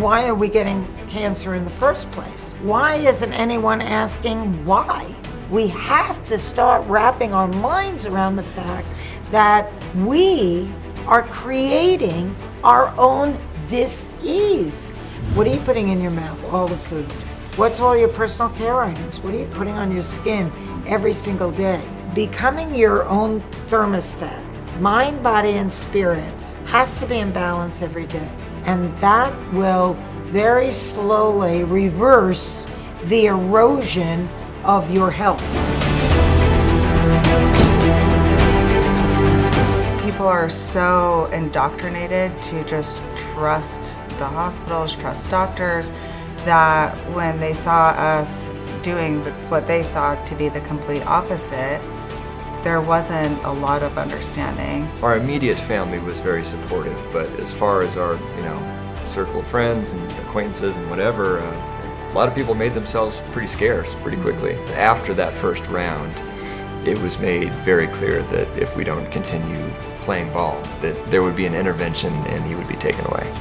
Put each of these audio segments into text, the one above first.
why are we getting cancer in the first place? Why isn't anyone asking why? We have to start wrapping our minds around the fact that we are creating our own dis-ease. What are you putting in your mouth? All the food. What's all your personal care items? What are you putting on your skin every single day? Becoming your own thermostat, mind, body, and spirit, has to be in balance every day. And that will very slowly reverse the erosion of your health. People are so indoctrinated to just trust the hospitals, trust doctors, that when they saw us doing what they saw to be the complete opposite, there wasn't a lot of understanding. Our immediate family was very supportive, but as far as our, circle of friends and acquaintances and whatever, a lot of people made themselves pretty scarce pretty quickly. After that first round, it was made very clear that if we don't continue playing ball, that there would be an intervention and he would be taken away.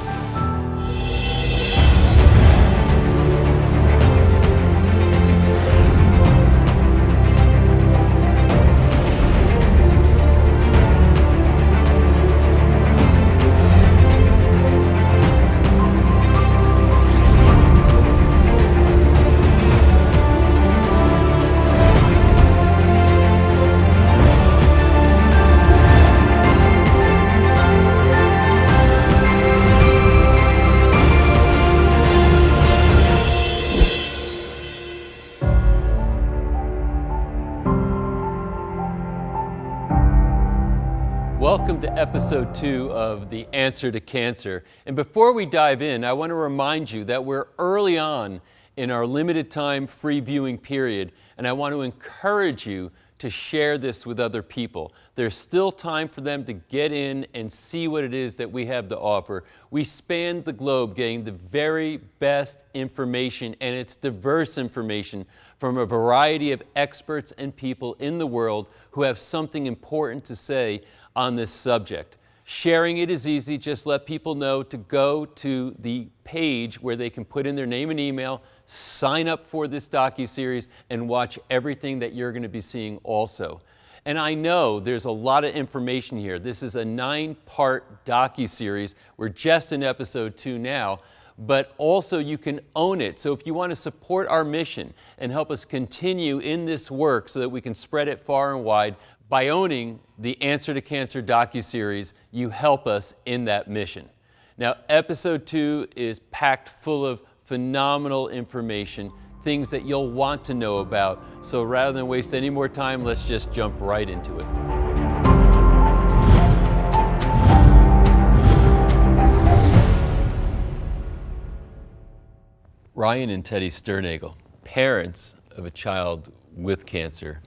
Welcome to episode 2 of The Answer to Cancer. And before we dive in, I want to remind you that we're early on in our limited time free viewing period, and I want to encourage you to share this with other people. There's still time for them to get in and see what it is that we have to offer. We span the globe getting the very best information, and it's diverse information from a variety of experts and people in the world who have something important to say on this subject. Sharing it is easy. Just let people know to go to the page where they can put in their name and email, sign up for this docuseries, and watch everything that you're going to be seeing also. And I know there's a lot of information here. This is a 9-part docuseries. We're just in episode 2 now, but also you can own it. So if you want to support our mission and help us continue in this work so that we can spread it far and wide, by owning the Answer to Cancer docuseries, you help us in that mission. Now, episode 2 is packed full of phenomenal information, things that you'll want to know about. So rather than waste any more time, let's just jump right into it. Ryan and Teddy Sternagel, parents of a child with cancer.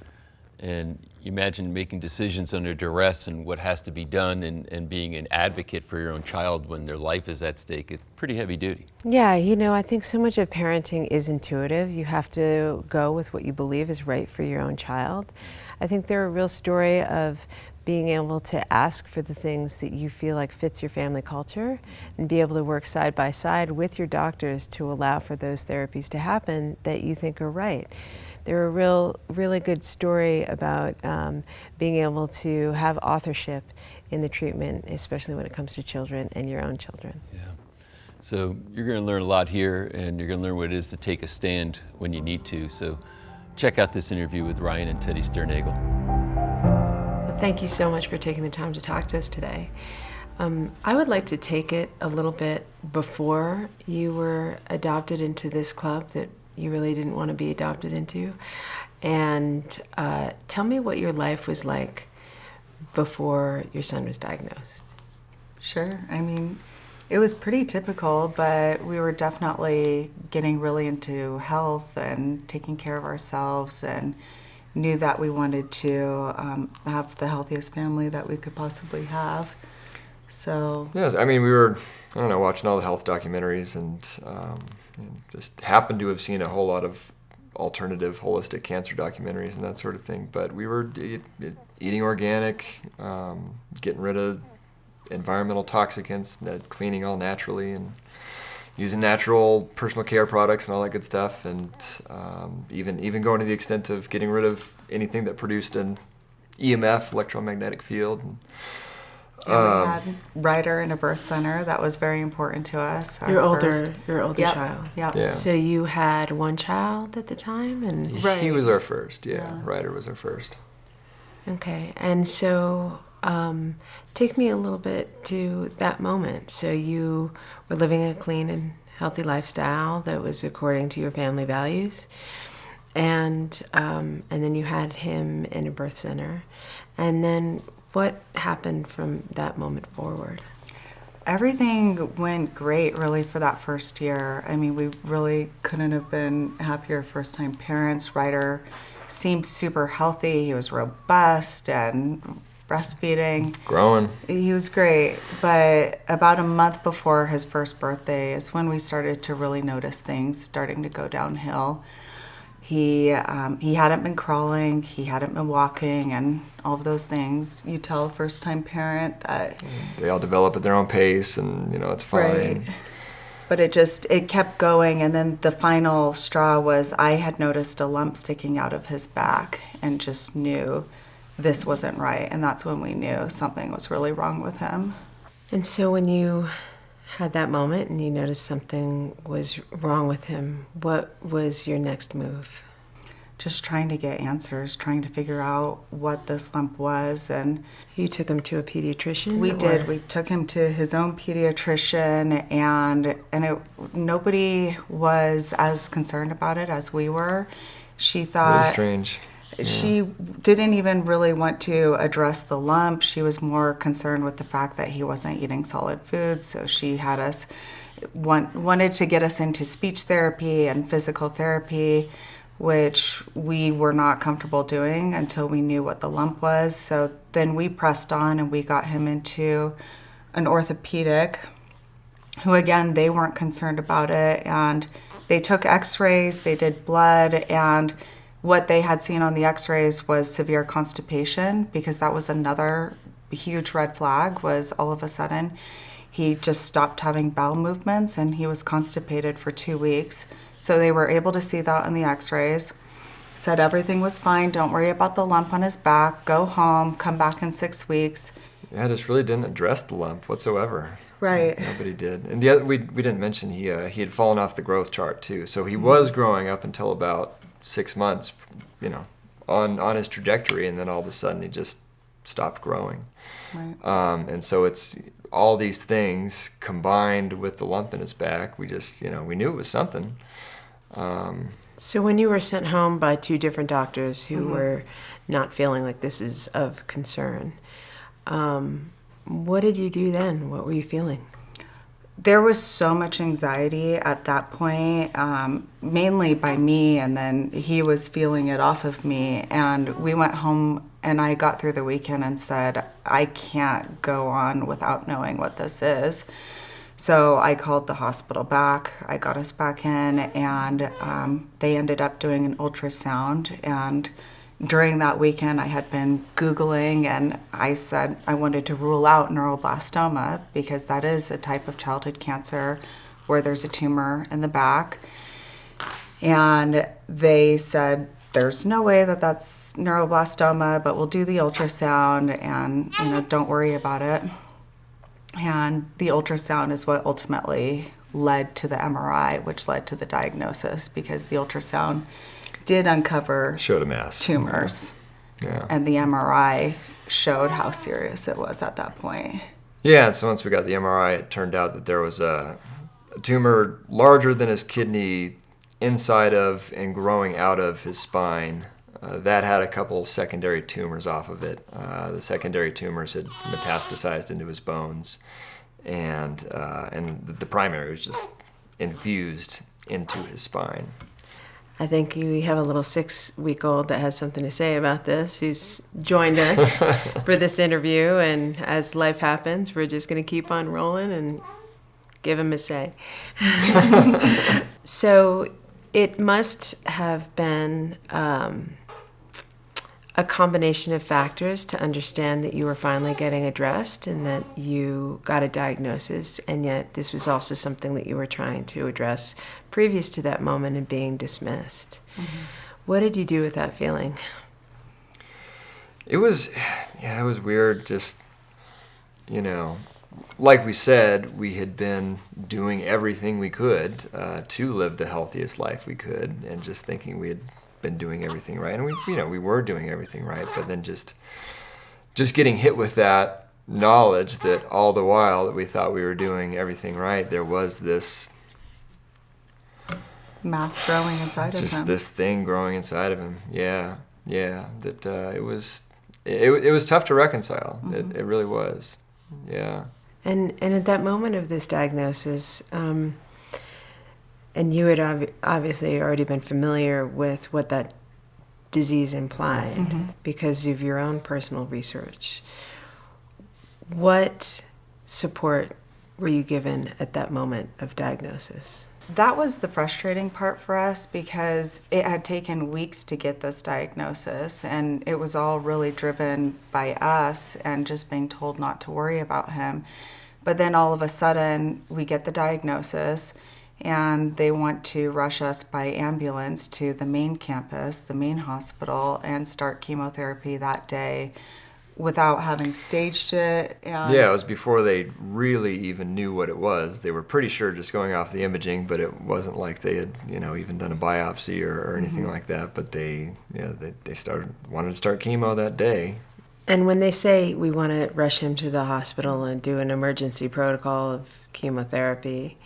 And you imagine making decisions under duress and what has to be done, and being an advocate for your own child when their life is at stake is pretty heavy duty. Yeah, I think so much of parenting is intuitive. You have to go with what you believe is right for your own child. I think they're a real story of being able to ask for the things that you feel like fits your family culture and be able to work side by side with your doctors to allow for those therapies to happen that you think are right. They're a really good story about being able to have authorship in the treatment, especially when it comes to children and your own children. Yeah. So you're going to learn a lot here, and you're going to learn what it is to take a stand when you need to. So check out this interview with Ryan and Teddy Sternagel. Well, thank you so much for taking the time to talk to us today. I would like to take it a little bit before you were adopted into this club that you really didn't want to be adopted into. And tell me what your life was like before your son was diagnosed. Sure. I mean, it was pretty typical, but we were definitely getting really into health and taking care of ourselves, and knew that we wanted to have the healthiest family that we could possibly have. So Yes, I mean, we were, watching all the health documentaries, and just happened to have seen a whole lot of alternative holistic cancer documentaries and that sort of thing. But we were eating organic, getting rid of environmental toxicants, cleaning all naturally, and using natural personal care products and all that good stuff, and even going to the extent of getting rid of anything that produced an EMF, electromagnetic field. And, we had Ryder in a birth center. That was very important to us. Your first. older Yep. child. Yep. Yeah. So you had one child at the time, and He was our first, Ryder was our first. okay. And so, take me a little bit to that moment. So you were living a clean and healthy lifestyle that was according to your family values, and then you had him in a birth center, and then what happened from that moment forward? Everything went great, really, for that first year. I mean, we really couldn't have been happier first-time parents. Ryder seemed super healthy. He was robust and breastfeeding. Growing. He was great, but about a month before his first birthday is when we started to really notice things starting to go downhill. He hadn't been crawling, he hadn't been walking, and all of those things. You tell a first-time parent that They all develop at their own pace, and it's fine. right. But it kept going, and then the final straw was I had noticed a lump sticking out of his back and just knew this wasn't right, and that's when we knew something was really wrong with him. And so when you had that moment and you noticed something was wrong with him, what was your next move? Just trying to get answers, trying to figure out what this lump was, and You took him to a pediatrician? we or- did. We took him to his own pediatrician, and nobody was as concerned about it as we were. She thought Really strange. she didn't even really want to address the lump. She was more concerned with the fact that he wasn't eating solid foods. So she had us wanted to get us into speech therapy and physical therapy, which we were not comfortable doing until we knew what the lump was. So then we pressed on and we got him into an orthopedic, who again, they weren't concerned about it. And they took x-rays, they did blood, and what they had seen on the x-rays was severe constipation, because that was another huge red flag. Was all of a sudden he just stopped having bowel movements and he was constipated for 2 weeks. So they were able to see that on the x-rays, said everything was fine, don't worry about the lump on his back, go home, come back in 6 weeks. Yeah, just really didn't address the lump whatsoever. Right. Nobody did. And the other, we didn't mention he had fallen off the growth chart too. So he was growing up until about 6 months, on his trajectory, and then all of a sudden he just stopped growing. Right. And so it's all these things combined with the lump in his back. We just, we knew it was something. So when you were sent home by 2 different doctors who were not feeling like this is of concern, what did you do then? What were you feeling? There was so much anxiety at that point, mainly by me, and then he was feeling it off of me. And we went home, and I got through the weekend and said, I can't go on without knowing what this is. So I called the hospital back. I got us back in, and they ended up doing an ultrasound. And during that weekend, I had been Googling, and I said I wanted to rule out neuroblastoma, because that is a type of childhood cancer where there's a tumor in the back. And they said, there's no way that that's neuroblastoma, but we'll do the ultrasound, and don't worry about it. And the ultrasound is what ultimately led to the MRI, which led to the diagnosis, because the ultrasound did uncover Showed a mass. tumors. Yeah. And the MRI showed how serious it was at that point. Yeah, and so once we got the MRI, it turned out that there was a tumor larger than his kidney inside of and growing out of his spine. That had a couple secondary tumors off of it. The secondary tumors had metastasized into his bones, and the primary was just infused into his spine. I think we have a little 6-week-old that has something to say about this, who's joined us for this interview. And as life happens, we're just going to keep on rolling and give him a say. So it must have been a combination of factors to understand that you were finally getting addressed and that you got a diagnosis, and yet this was also something that you were trying to address previous to that moment and being dismissed. What did you do with that feeling? It was weird. Just, like we said, we had been doing everything we could to live the healthiest life we could, and just thinking we had been doing everything right, and we were doing everything right. But then just getting hit with that knowledge that all the while that we thought we were doing everything right, there was this Mass growing inside of him. just this thing growing inside of him. That it was tough to reconcile. It really was. Yeah. And at that moment of this diagnosis, and you had obviously already been familiar with what that disease implied because of your own personal research. What support were you given at that moment of diagnosis? That was the frustrating part for us, because it had taken weeks to get this diagnosis, and it was all really driven by us and just being told not to worry about him. But then all of a sudden we get the diagnosis, and they want to rush us by ambulance to the main campus, the main hospital, and start chemotherapy that day without having staged it. And Yeah, it was before they really even knew what it was. They were pretty sure just going off the imaging, but it wasn't like they had, even done a biopsy or anything like that. But they wanted to start chemo that day. And when they say we want to rush him to the hospital and do an emergency protocol of chemotherapy,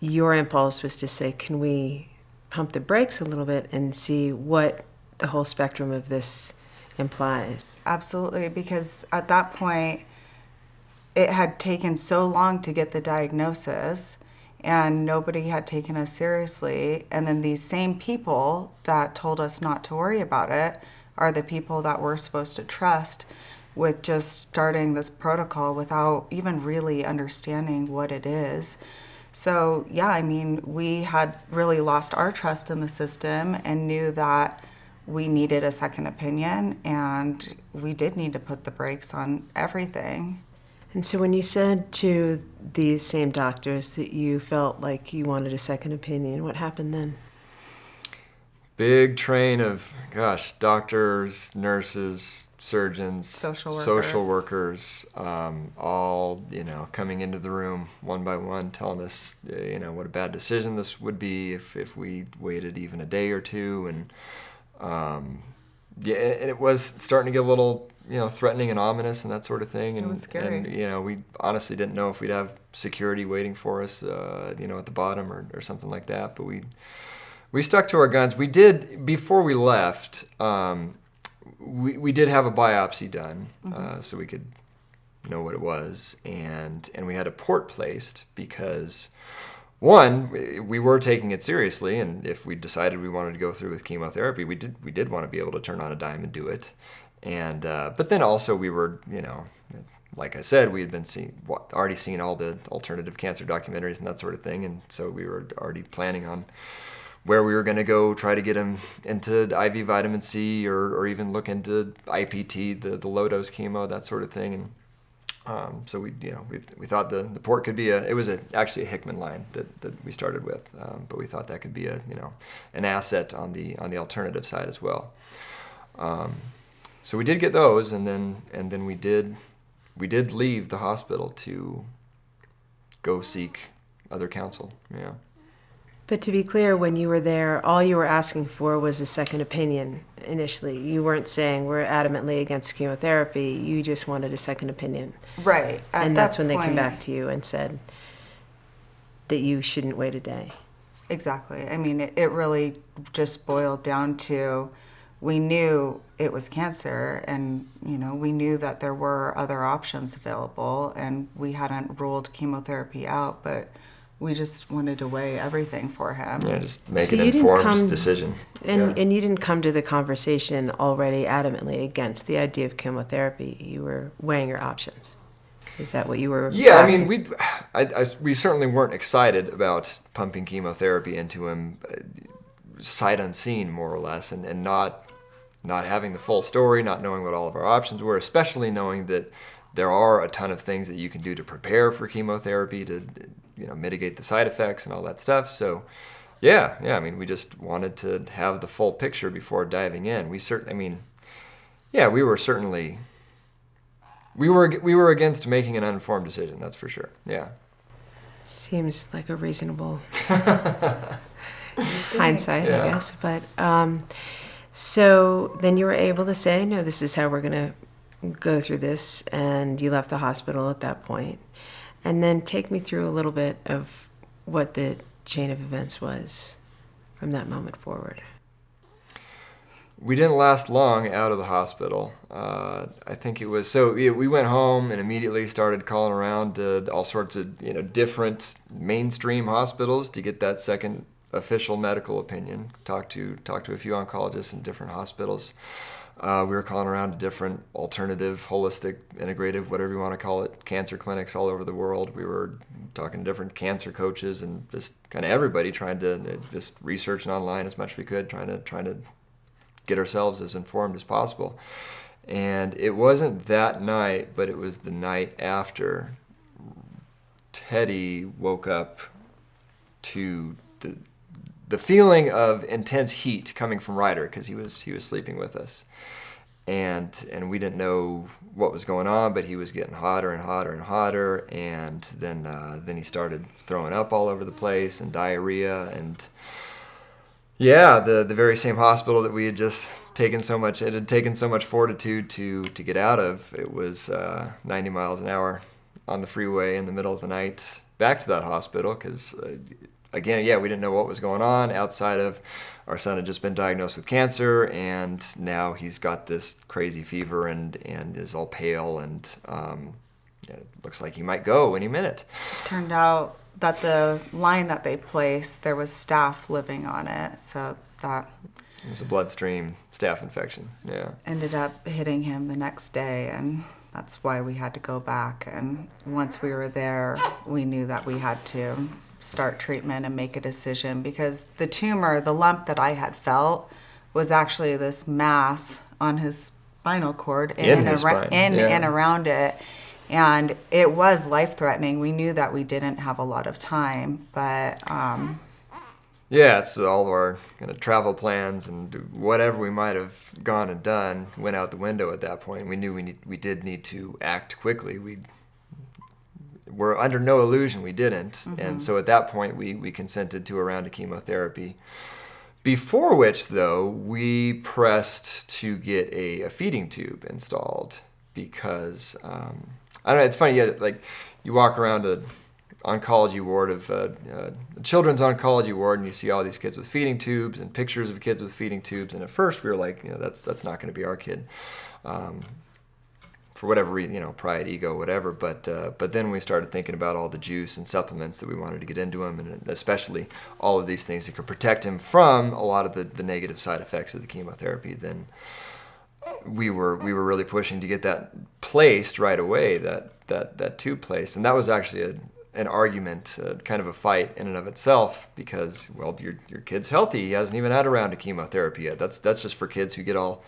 your impulse was to say, can we pump the brakes a little bit and see what the whole spectrum of this implies? Absolutely, because at that point, it had taken so long to get the diagnosis, and nobody had taken us seriously. And then these same people that told us not to worry about it are the people that we're supposed to trust with just starting this protocol without even really understanding what it is. So, we had really lost our trust in the system and knew that we needed a second opinion, and we did need to put the brakes on everything. And so when you said to these same doctors that you felt like you wanted a second opinion, what happened then? Big train of, doctors, nurses, surgeons, social workers, all, coming into the room one by one, telling us, what a bad decision this would be if we waited even a day or two. And and it was starting to get a little, threatening and ominous and that sort of thing. And, it was scary. And, we honestly didn't know if we'd have security waiting for us, at the bottom or something like that. But we stuck to our guns. We did, before we left, we did have a biopsy done, so we could know what it was. And we had a port placed because, one, we were taking it seriously, and if we decided we wanted to go through with chemotherapy, we did want to be able to turn on a dime and do it. And but then also we were, like I said, we had been already seen all the alternative cancer documentaries and that sort of thing, and so we were already planning on where we were going to go try to get him into IV vitamin C or even look into IPT, the low dose chemo, that sort of thing. And so we thought the port could be actually a Hickman line that we started with, but we thought that could be an asset on the alternative side as well. So we did get those, and then we did leave the hospital to go seek other counsel. Yeah. But to be clear, when you were there, all you were asking for was a second opinion initially. You weren't saying we're adamantly against chemotherapy. You just wanted a second opinion. Right. And that's when they came back to you and said that you shouldn't wait a day. Exactly. I mean, it really just boiled down to, we knew it was cancer, and we knew that there were other options available, and we hadn't ruled chemotherapy out, but we just wanted to weigh everything for him. Yeah, just make an informed decision. And you didn't come to the conversation already adamantly against the idea of chemotherapy. You were weighing your options. Is that what you were asking? I mean, we certainly weren't excited about pumping chemotherapy into him sight unseen, more or less, and not not having the full story, not knowing what all of our options were, especially knowing that there are a ton of things that you can do to prepare for chemotherapy to, mitigate the side effects and all that stuff. So, yeah, I mean, we just wanted to have the full picture before diving in. We were certainly, we were against making an uninformed decision. That's for sure. Yeah. Seems like a reasonable hindsight, Yeah. I guess. But so then you were able to say, no, this is how we're going to go through this, and you left the hospital at that point. And then take me through a little bit of what the chain of events was from that moment forward. We didn't last long out of the hospital. I think it was, we went home and immediately started calling around to all sorts of, different mainstream hospitals to get that second official medical opinion. Talked to a few oncologists in different hospitals. We were calling around to different alternative, holistic, integrative, whatever you want to call it, cancer clinics all over the world. We were talking to different cancer coaches and just kind of everybody, trying to just researching online as much as we could, trying to get ourselves as informed as possible. And it wasn't that night, but it was the night after Teddy woke up to the feeling of intense heat coming from Ryder, because he was sleeping with us, and we didn't know what was going on, but he was getting hotter and hotter and hotter, and then he started throwing up all over the place and diarrhea, and yeah, the very same hospital that we had just taken so much fortitude to get out of, it was 90 miles an hour on the freeway in the middle of the night back to that hospital, because again, we didn't know what was going on outside of our son had just been diagnosed with cancer, and now he's got this crazy fever and is all pale, and it looks like he might go any minute. Turned out that the line that they placed, there was staph living on it, so that it was a bloodstream staph infection. Yeah. ended up hitting him the next day, and that's why we had to go back. And once we were there, we knew that we had to start treatment and make a decision, because the tumor, the lump that I had felt, was actually this mass on his spinal cord In his spine, yeah. and around it. And it was life-threatening. We knew that we didn't have a lot of time, but Yeah, so all of our kind of travel plans and whatever we might have gone and done went out the window at that point. We knew we did need to act quickly. We were under no illusion we didn't. Mm-hmm. And so at that point, we consented to a round of chemotherapy. Before which, though, we pressed to get a feeding tube installed, because, I don't know, it's funny, you walk around a oncology ward of a children's oncology ward, and you see all these kids with feeding tubes and pictures of kids with feeding tubes, and at first we were like, that's not going to be our kid, for whatever reason, pride, ego, whatever. But then we started thinking about all the juice and supplements that we wanted to get into him, and especially all of these things that could protect him from a lot of the negative side effects of the chemotherapy. Then we were really pushing to get that placed right away, that tube placed, and that was actually an argument, kind of a fight in and of itself, because, well, your kid's healthy. He hasn't even had a round of chemotherapy yet. That's just for kids who get all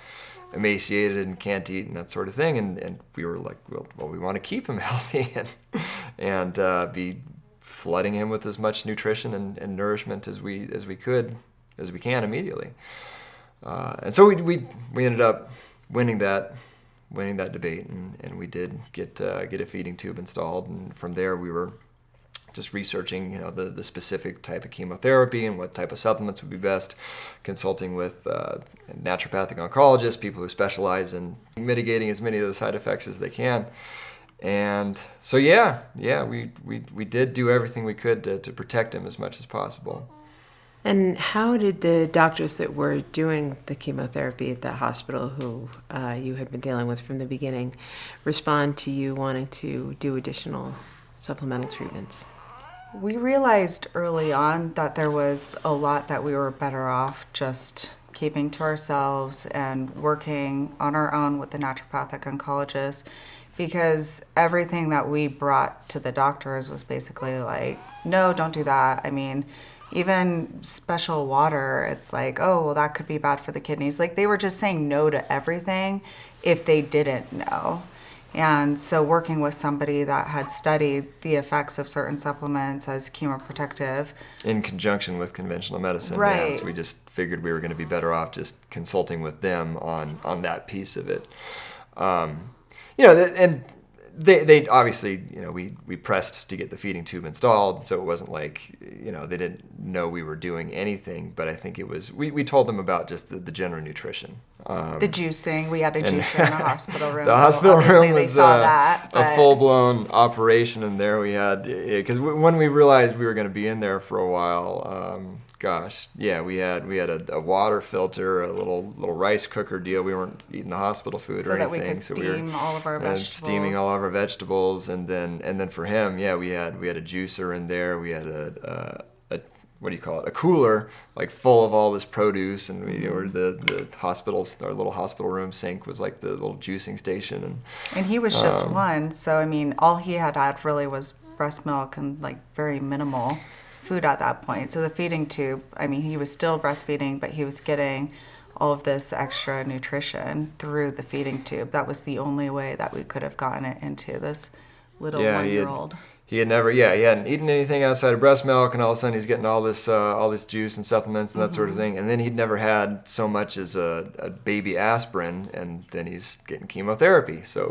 emaciated and can't eat and that sort of thing. And we were like, well, we want to keep him healthy and be flooding him with as much nutrition and nourishment as we can immediately. And so we ended up winning that debate, and we did get a feeding tube installed. And from there, we were just researching, the specific type of chemotherapy and what type of supplements would be best, consulting with naturopathic oncologists, people who specialize in mitigating as many of the side effects as they can. And so, we did do everything we could to protect him as much as possible. And how did the doctors that were doing the chemotherapy at that hospital, who you had been dealing with from the beginning, respond to you wanting to do additional supplemental treatments? we realized early on that there was a lot that we were better off just keeping to ourselves and working on our own with the naturopathic oncologist, because everything that we brought to the doctors was basically like, no, don't do that. I mean, Even special water, it's like, oh, well, that could be bad for the kidneys. Like, they were just saying no to everything if they didn't know. And so working with somebody that had studied the effects of certain supplements as chemoprotective. In conjunction with conventional medicine, Right. yeah, so we just figured we were going to be better off just consulting with them on that piece of it. And they obviously, we pressed to get the feeding tube installed, so it wasn't like, they didn't know we were doing anything, but I think it was, we told them about just the general nutrition. The juicing, we had a juicer in the hospital room. The so hospital room they was saw that, a full-blown operation in there. We had, because when we realized we were going to be in there for a while, we had a water filter, a little rice cooker deal. We weren't eating the hospital food so or that anything, we could steam all of our vegetables. Steaming all of our vegetables, and then for him, we had a juicer in there. We had a what do you call it? A cooler, like full of all this produce, and we were the hospitals. Our little hospital room sink was like the little juicing station, and he was just one. So I mean, all he had really was breast milk and like very minimal food at that point. So the feeding tube, I mean, he was still breastfeeding, but he was getting all of this extra nutrition through the feeding tube. That was the only way that we could have gotten it into this little 1-year-old. He hadn't eaten anything outside of breast milk, and all of a sudden he's getting all this juice and supplements and that sort of thing. And then he'd never had so much as a baby aspirin, and then he's getting chemotherapy. So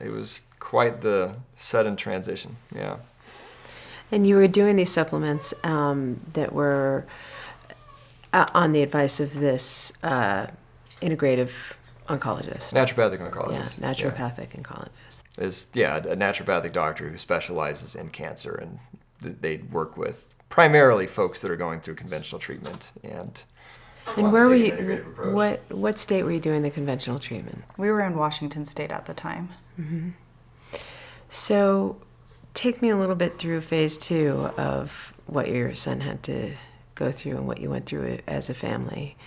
it was quite the sudden transition. Yeah. And you were doing these supplements that were on the advice of this integrative oncologist. Naturopathic oncologist. Yeah, naturopathic oncologist. Is a naturopathic doctor who specializes in cancer, and they work with primarily folks that are going through conventional treatment. And where were you? What state were you doing the conventional treatment? We were in Washington State at the time. Mm-hmm. So, take me a little bit through phase 2 of what your son had to go through and what you went through as a family.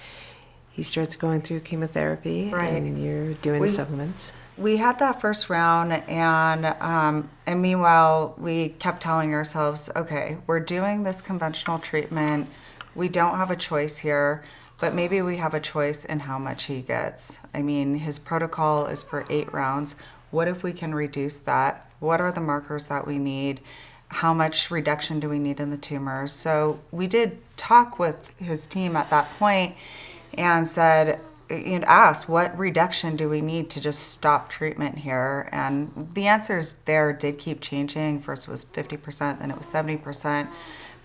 He starts going through chemotherapy, right, and you're doing the supplements. We had that first round, and meanwhile, we kept telling ourselves, okay, we're doing this conventional treatment. We don't have a choice here, but maybe we have a choice in how much he gets. I mean, his protocol is for 8 rounds. What if we can reduce that? What are the markers that we need? How much reduction do we need in the tumors? So we did talk with his team at that point and said, and asked, what reduction do we need to just stop treatment here? And the answers there did keep changing. First it was 50%, then it was 70%.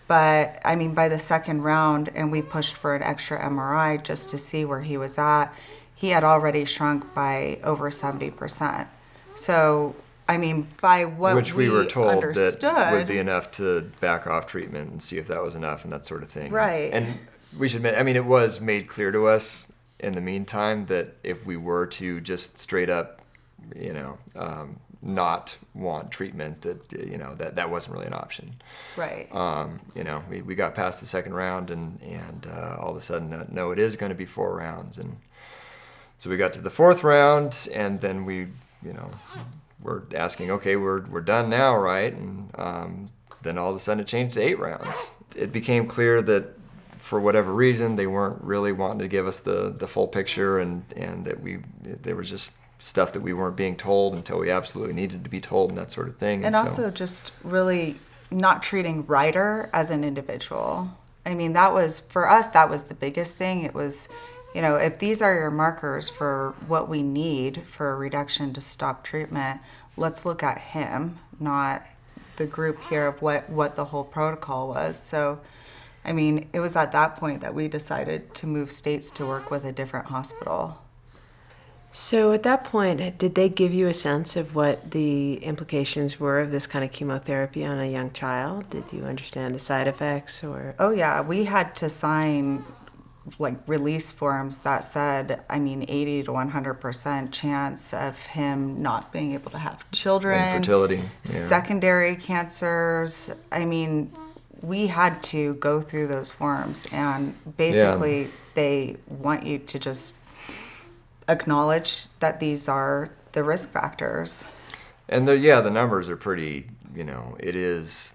But I mean, by the second round, and we pushed for an extra MRI just to see where he was at, he had already shrunk by over 70%. So, I mean, by what which we were told understood, that would be enough to back off treatment and see if that was enough and that sort of thing. Right. And we should admit, I mean, it was made clear to us in the meantime that if we were to just straight up, not want treatment, that wasn't really an option. Right. We got past the second round, and all of a sudden, no, it is going to be 4 rounds, and so we got to the 4th round, and then we, we're asking, okay, we're done now, right? And then all of a sudden, it changed to 8 rounds. It became clear that for whatever reason, they weren't really wanting to give us the full picture, and that there was just stuff that we weren't being told until we absolutely needed to be told, and that sort of thing. And also just really not treating Ryder as an individual. I mean, that was, for us, that was the biggest thing. It was, if these are your markers for what we need for a reduction to stop treatment, let's look at him, not the group here of what the whole protocol was. So, I mean, it was at that point that we decided to move states to work with a different hospital. So at that point, did they give you a sense of what the implications were of this kind of chemotherapy on a young child? Did you understand the side effects, or? Oh yeah, we had to sign release forms that said, 80 to 100% chance of him not being able to have children. Infertility. Yeah. Secondary cancers. We had to go through those forms, and basically they want you to just acknowledge that these are the risk factors. And the numbers are pretty, it is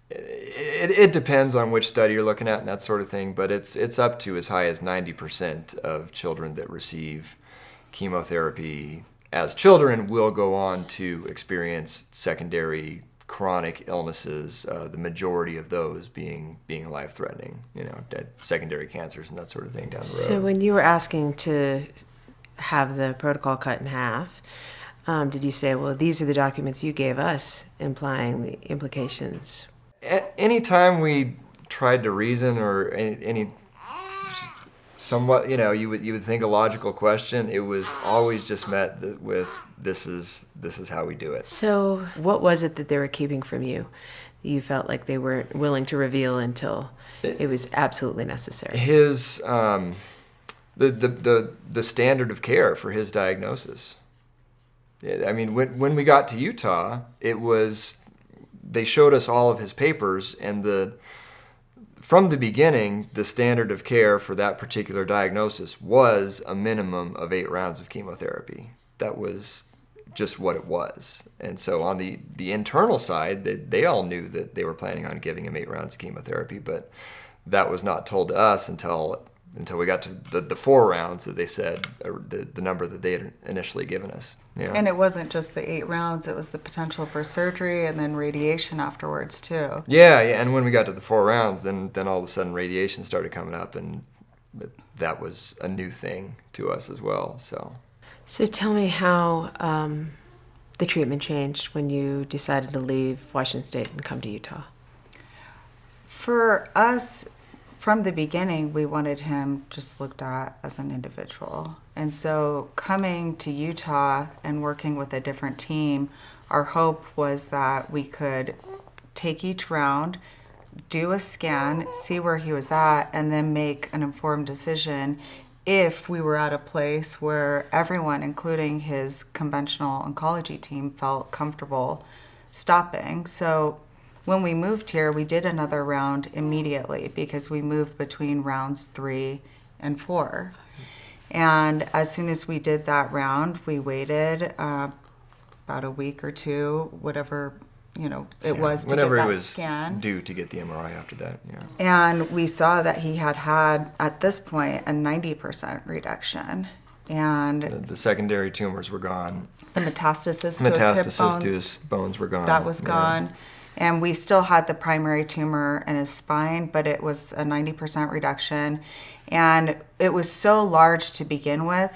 It depends on which study you're looking at and that sort of thing, but it's up to as high as 90% of children that receive chemotherapy as children will go on to experience secondary chronic illnesses, the majority of those being life-threatening, secondary cancers and that sort of thing down the road. So when you were asking to have the protocol cut in half, did you say, well, these are the documents you gave us implying the implications? Anytime we tried to reason or any somewhat, you would think a logical question, it was always just met with this is how we do it. So what was it that they were keeping from you that you felt like they weren't willing to reveal until it was absolutely necessary? His the standard of care for his diagnosis. I mean, when we got to Utah, they showed us all of his papers, and from the beginning, the standard of care for that particular diagnosis was a minimum of 8 rounds of chemotherapy. That was just what it was. And so on the internal side, they all knew that they were planning on giving him 8 rounds of chemotherapy, but that was not told to us until we got to the 4 rounds that they said, or the number that they had initially given us. Yeah. And it wasn't just the 8 rounds, it was the potential for surgery and then radiation afterwards too. Yeah, and when we got to the 4 rounds, then all of a sudden radiation started coming up, and that was a new thing to us as well. So tell me how the treatment changed when you decided to leave Washington State and come to Utah. For us, from the beginning, we wanted him just looked at as an individual. And so coming to Utah and working with a different team, our hope was that we could take each round, do a scan, see where he was at, and then make an informed decision if we were at a place where everyone, including his conventional oncology team, felt comfortable stopping. So when we moved here, we did another round immediately because we moved between rounds 3 and 4. And as soon as we did that round, we waited about a week or 2, whatever it was to whenever get it that was scan. due to get the MRI after that. Yeah. And we saw that he had at this point a 90% reduction, and The secondary tumors were gone. the metastasis to his bones were gone. that was Yeah. gone. And we still had the primary tumor in his spine, but it was a 90% reduction. And it was so large to begin with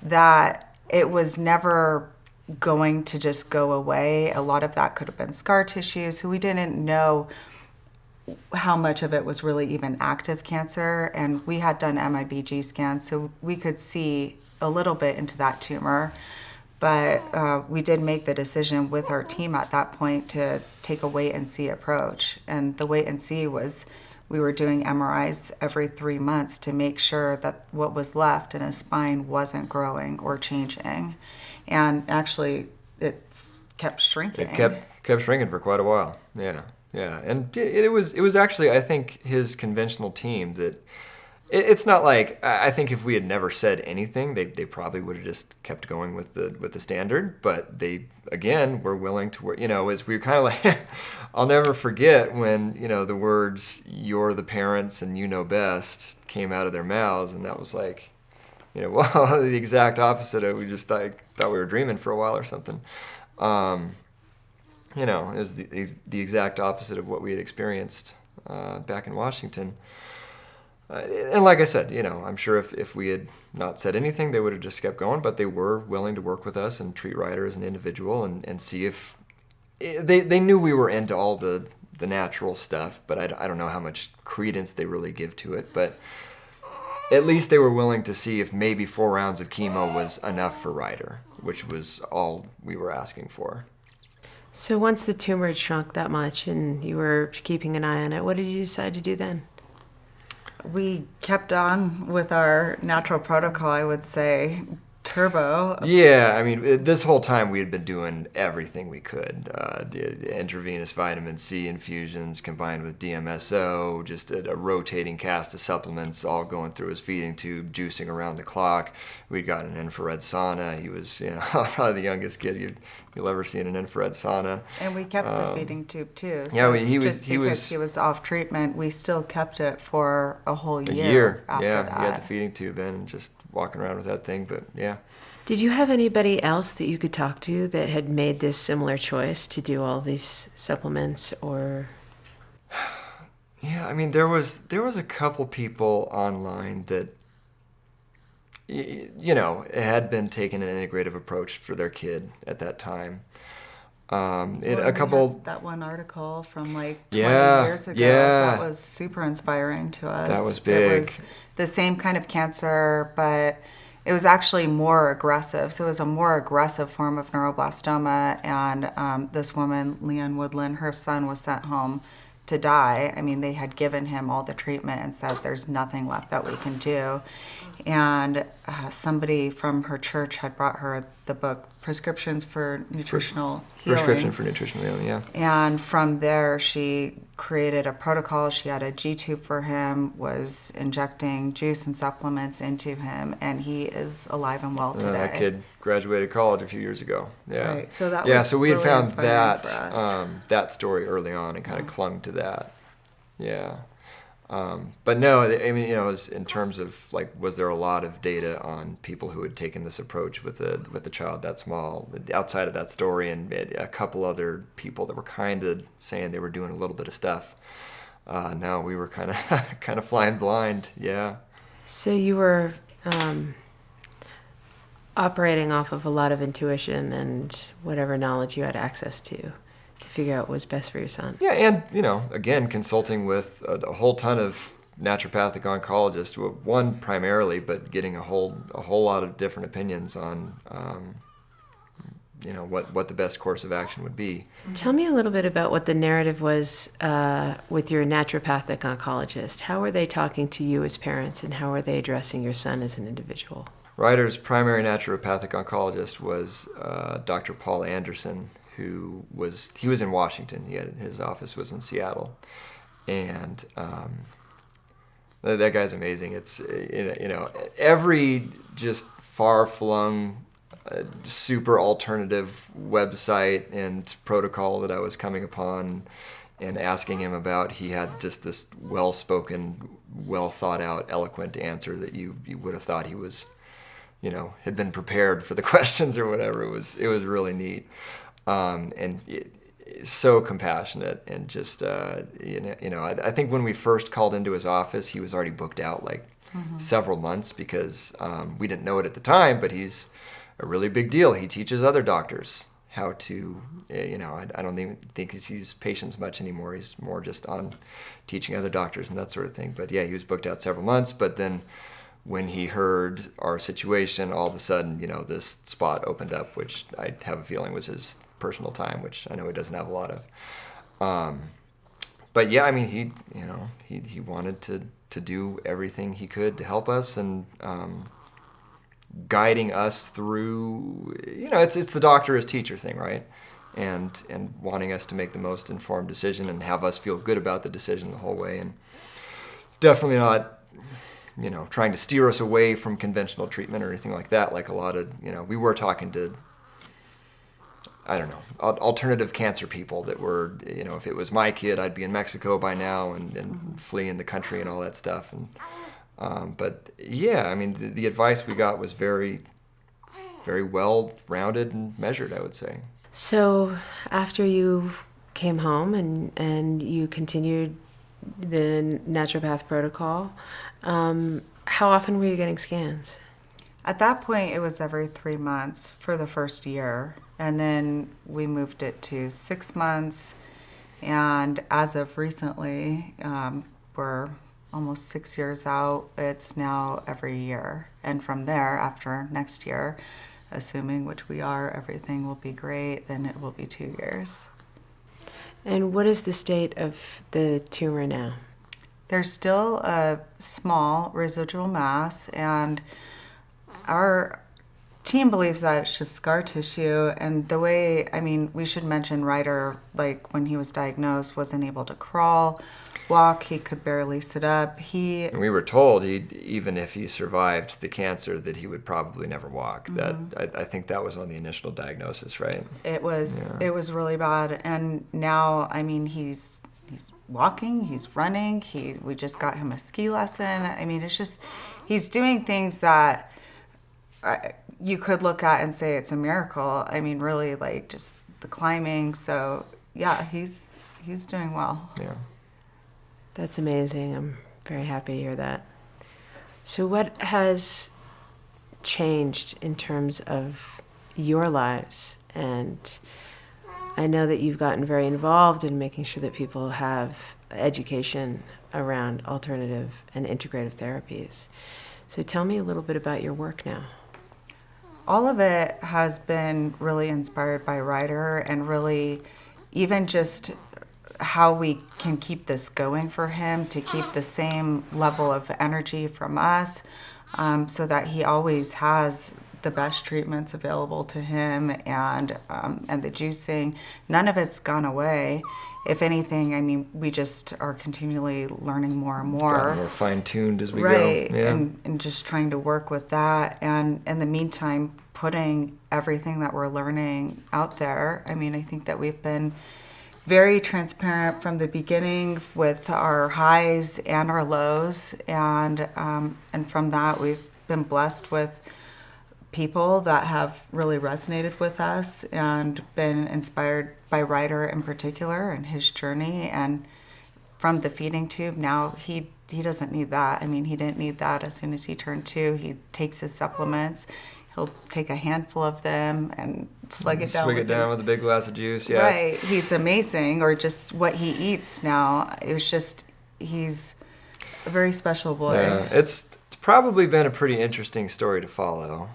that it was never going to just go away. A lot of that could have been scar tissue, so we didn't know how much of it was really even active cancer. And we had done MIBG scans, so we could see a little bit into that tumor. But we did make the decision with our team at that point to take a wait-and-see approach. And the wait-and-see was we were doing MRIs every 3 months to make sure that what was left in his spine wasn't growing or changing. And actually, it kept shrinking. It kept shrinking for quite a while. Yeah. And it was actually, I think, his conventional team that... It's not like, I think if we had never said anything, they probably would have just kept going with the standard. But they, again, were willing to work, as we were kind of like, I'll never forget when, the words, "you're the parents and you know best," came out of their mouths. And that was like, well, the exact opposite of, we just thought we were dreaming for a while or something. It was the exact opposite of what we had experienced back in Washington. And like I said, I'm sure if we had not said anything, they would have just kept going, but they were willing to work with us and treat Ryder as an individual and see if... They knew we were into all the natural stuff, but I don't know how much credence they really give to it, but at least they were willing to see if maybe 4 rounds of chemo was enough for Ryder, which was all we were asking for. So once the tumor had shrunk that much and you were keeping an eye on it, what did you decide to do then? We kept on with our natural protocol, I would say, turbo. Yeah, I mean, this whole time we had been doing everything we could. Intravenous vitamin C infusions combined with DMSO, just a rotating cast of supplements all going through his feeding tube, juicing around the clock. We'd got an infrared sauna. He was, probably the youngest kid you'll ever see in an infrared sauna. And we kept the feeding tube too. Yeah, he was off treatment, we still kept it for a whole year. A year, after yeah. that. He had the feeding tube in and just walking around with that thing, but yeah. Did you have anybody else that you could talk to that had made this similar choice to do all these supplements, or? Yeah, I mean, there was a couple people online that, had been taking an integrative approach for their kid at that time. A couple. That one article from like 20 Yeah, years ago. yeah. That was super inspiring to us. That was big. It was the same kind of cancer, but it was actually more aggressive. So it was a more aggressive form of neuroblastoma. And this woman, Leanne Woodland, her son was sent home to die. I mean, they had given him all the treatment and said, there's nothing left that we can do. And somebody from her church had brought her the book, Prescriptions for Nutritional Healing. Prescription for Nutritional Healing, yeah. And from there, she created a protocol. She had a G-tube for him, was injecting juice and supplements into him, and he is alive and well today. That kid graduated college a few years ago. Yeah. Right. So that yeah. was So we had really found inspiring that for us. that story early on and kind of clung to that. Yeah. But no, I mean, it was in terms of like, was there a lot of data on people who had taken this approach with a child that small? Outside of that story, and a couple other people that were kind of saying they were doing a little bit of stuff. No, we were kind of flying blind. Yeah. So you were operating off of a lot of intuition and whatever knowledge you had access to figure out what was best for your son. Yeah, and again, consulting with a whole ton of naturopathic oncologists, one primarily, but getting a whole lot of different opinions on, what the best course of action would be. Tell me a little bit about what the narrative was with your naturopathic oncologist. How were they talking to you as parents, and how are they addressing your son as an individual? Ryder's primary naturopathic oncologist was Dr. Paul Anderson, who was in Washington. His office was in Seattle, and that guy's amazing. It's every just far-flung, super alternative website and protocol that I was coming upon and asking him about, he had just this well-spoken, well-thought-out, eloquent answer that you would have thought he was, had been prepared for the questions or whatever. It was really neat. And so compassionate, and just I think when we first called into his office, he was already booked out like several months because we didn't know it at the time, but he's a really big deal. He teaches other doctors how to, I don't even think he sees patients much anymore. He's more just on teaching other doctors and that sort of thing. But yeah, he was booked out several months, but then when he heard our situation, all of a sudden, this spot opened up, which I have a feeling was his personal time, which I know he doesn't have a lot of. But yeah, I mean, he wanted to do everything he could to help us, and guiding us through, it's the doctor as teacher thing, right? And wanting us to make the most informed decision and have us feel good about the decision the whole way, and definitely not trying to steer us away from conventional treatment or anything like that. Like a lot of, we were talking to, I don't know, alternative cancer people that were, if it was my kid, I'd be in Mexico by now and fleeing the country and all that stuff. And but yeah, I mean, the advice we got was very, very well rounded and measured, I would say. So after you came home and you continued the naturopath protocol, how often were you getting scans? At that point, it was every 3 months for the first year, and then we moved it to 6 months, and as of recently, we're almost 6 years out, it's now every year. And from there, after next year, assuming, which we are, everything will be great, then it will be 2 years. And what is the state of the tumor now? There's still a small residual mass, and our team believes that it's just scar tissue. And the way, I mean, we should mention Ryder, like when he was diagnosed, wasn't able to crawl, walk, he could barely sit up. And we were told even if he survived the cancer, that he would probably never walk. I think that was on the initial diagnosis, right? It was really bad. And now, I mean, he's walking, he's running, we just got him a ski lesson. I mean, it's just, he's doing things that you could look at and say it's a miracle. I mean, really, like just the climbing. So yeah, he's doing well. Yeah. That's amazing. I'm very happy to hear that. So what has changed in terms of your lives? And I know that you've gotten very involved in making sure that people have education around alternative and integrative therapies. So tell me a little bit about your work now. All of it has been really inspired by Ryder, and really even just how we can keep this going for him, to keep the same level of energy from us, so that he always has the best treatments available to him, and the juicing. None of it's gone away. If anything, I mean, we just are continually learning more and more. Gotten more fine-tuned as we go. Right, Yeah. and just trying to work with that, and in the meantime, putting everything that we're learning out there. I mean, I think that we've been very transparent from the beginning with our highs and our lows, and from that, we've been blessed with people that have really resonated with us and been inspired by Ryder in particular and his journey. And from the feeding tube, now he doesn't need that. I mean, he didn't need that as soon as he turned 2. He takes his supplements. He'll take a handful of them and swig it down with a big glass of juice. Yeah, right. He's amazing. Or just what he eats now. It was just, he's a very special boy. Yeah, it's probably been a pretty interesting story to follow.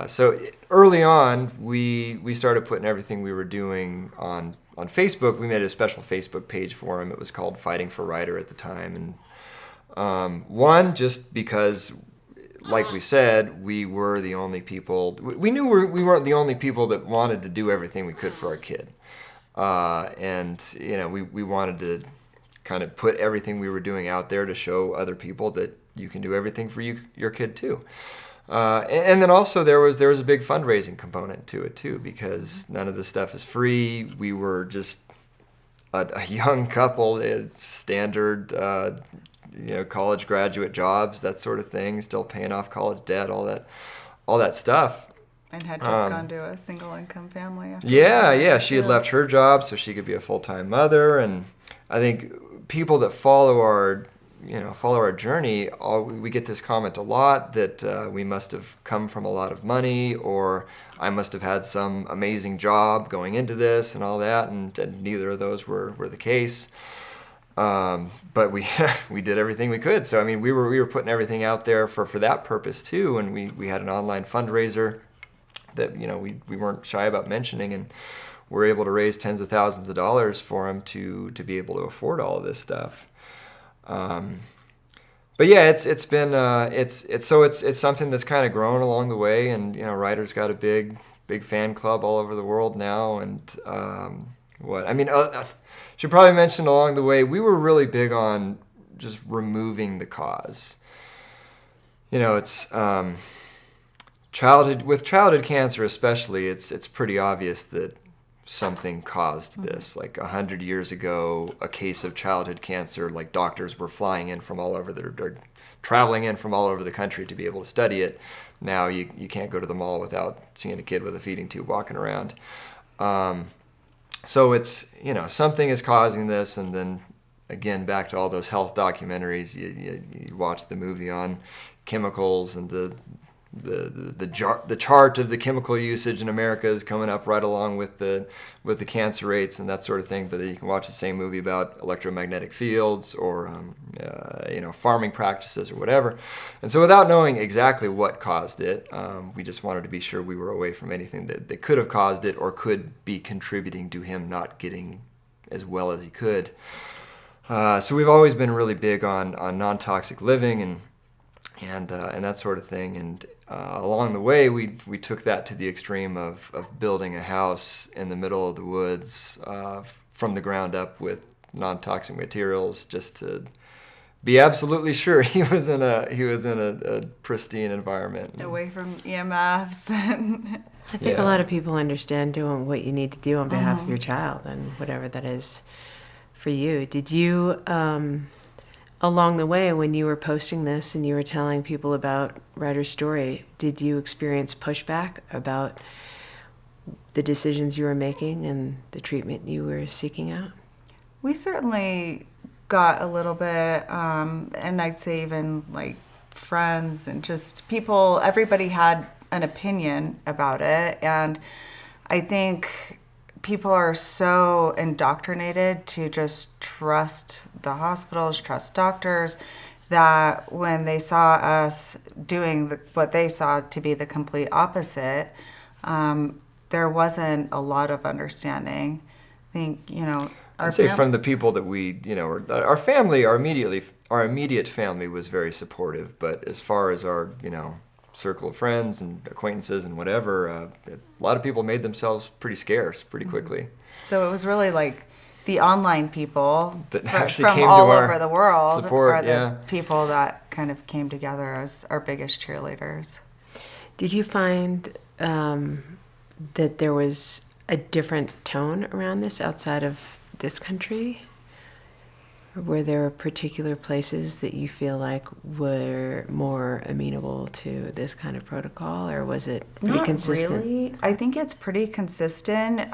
So early on, we started putting everything we were doing on Facebook. We made a special Facebook page for him. It was called Fighting for Ryder at the time. And one, just because, like we said, we were the only people. We knew we weren't the only people that wanted to do everything we could for our kid. And, you know, we wanted to kind of put everything we were doing out there to show other people that you can do everything for your kid too. And then also there was a big fundraising component to it too, because none of this stuff is free. We were just a young couple, it's standard, college graduate jobs, that sort of thing, still paying off college debt, all that stuff. And had just gone to a single income family. Yeah. She had left her job so she could be a full-time mother, and I think people that follow our journey, we get this comment a lot that we must have come from a lot of money, or I must have had some amazing job going into this and all that, and neither of those were the case. But we did everything we could. So I mean, we were putting everything out there for that purpose too, and we had an online fundraiser that we weren't shy about mentioning, and we're able to raise tens of thousands of dollars for him to be able to afford all of this stuff. But yeah, it's been it's something that's kind of grown along the way, and Ryder's got a big fan club all over the world now, and should probably mention along the way, we were really big on just removing the cause. It's childhood cancer especially, it's pretty obvious that something caused this. Like 100 years ago, a case of childhood cancer, like doctors were flying in from all over or traveling in from all over the country to be able to study it. Now you can't go to the mall without seeing a kid with a feeding tube walking around. So it's, something is causing this, and then again, back to all those health documentaries, you watch the movie on chemicals, and the chart of the chemical usage in America is coming up right along with the cancer rates and that sort of thing. But then you can watch the same movie about electromagnetic fields or farming practices or whatever. And so without knowing exactly what caused it, we just wanted to be sure we were away from anything that could have caused it or could be contributing to him not getting as well as he could. So we've always been really big on non-toxic living and that sort of thing. And along the way, we took that to the extreme of building a house in the middle of the woods from the ground up with non-toxic materials, just to be absolutely sure he was in a pristine environment. Away from EMFs. I think Yeah. a lot of people understand doing what you need to do on behalf of your child and whatever that is for you. Did you, along the way, when you were posting this and you were telling people about Ryder's story, did you experience pushback about the decisions you were making and the treatment you were seeking out? We certainly got a little bit, and I'd say even like friends and just people, everybody had an opinion about it. And I think people are so indoctrinated to just trust the hospitals, trust doctors, that when they saw us doing what they saw to be the complete opposite, there wasn't a lot of understanding. I think, I'd say from the people that we, our family, our immediate family was very supportive. But as far as our, circle of friends and acquaintances and whatever, a lot of people made themselves pretty scarce pretty quickly. So it was really like the online people That from actually came all to our over the world support, are the yeah. people that kind of came together as our biggest cheerleaders. Did you find that there was a different tone around this outside of this country? Or were there particular places that you feel like were more amenable to this kind of protocol, or was it pretty Not consistent? really. I think it's pretty consistent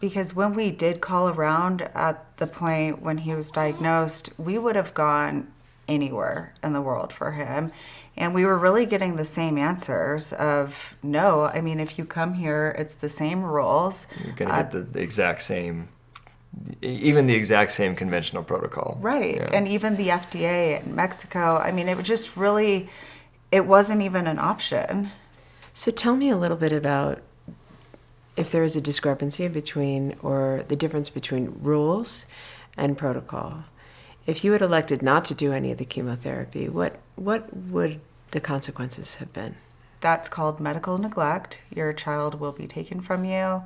because when we did call around at the point when he was diagnosed, we would have gone anywhere in the world for him. And we were really getting the same answers of, no, I mean, if you come here, it's the same rules. You're going to get the exact same, even the exact same conventional protocol. Right. Yeah. And even the FDA in Mexico, I mean, it was just really, it wasn't even an option. So tell me a little bit about if there is a discrepancy between, or the difference between rules and protocol. If you had elected not to do any of the chemotherapy, what would the consequences have been? That's called medical neglect. Your child will be taken from you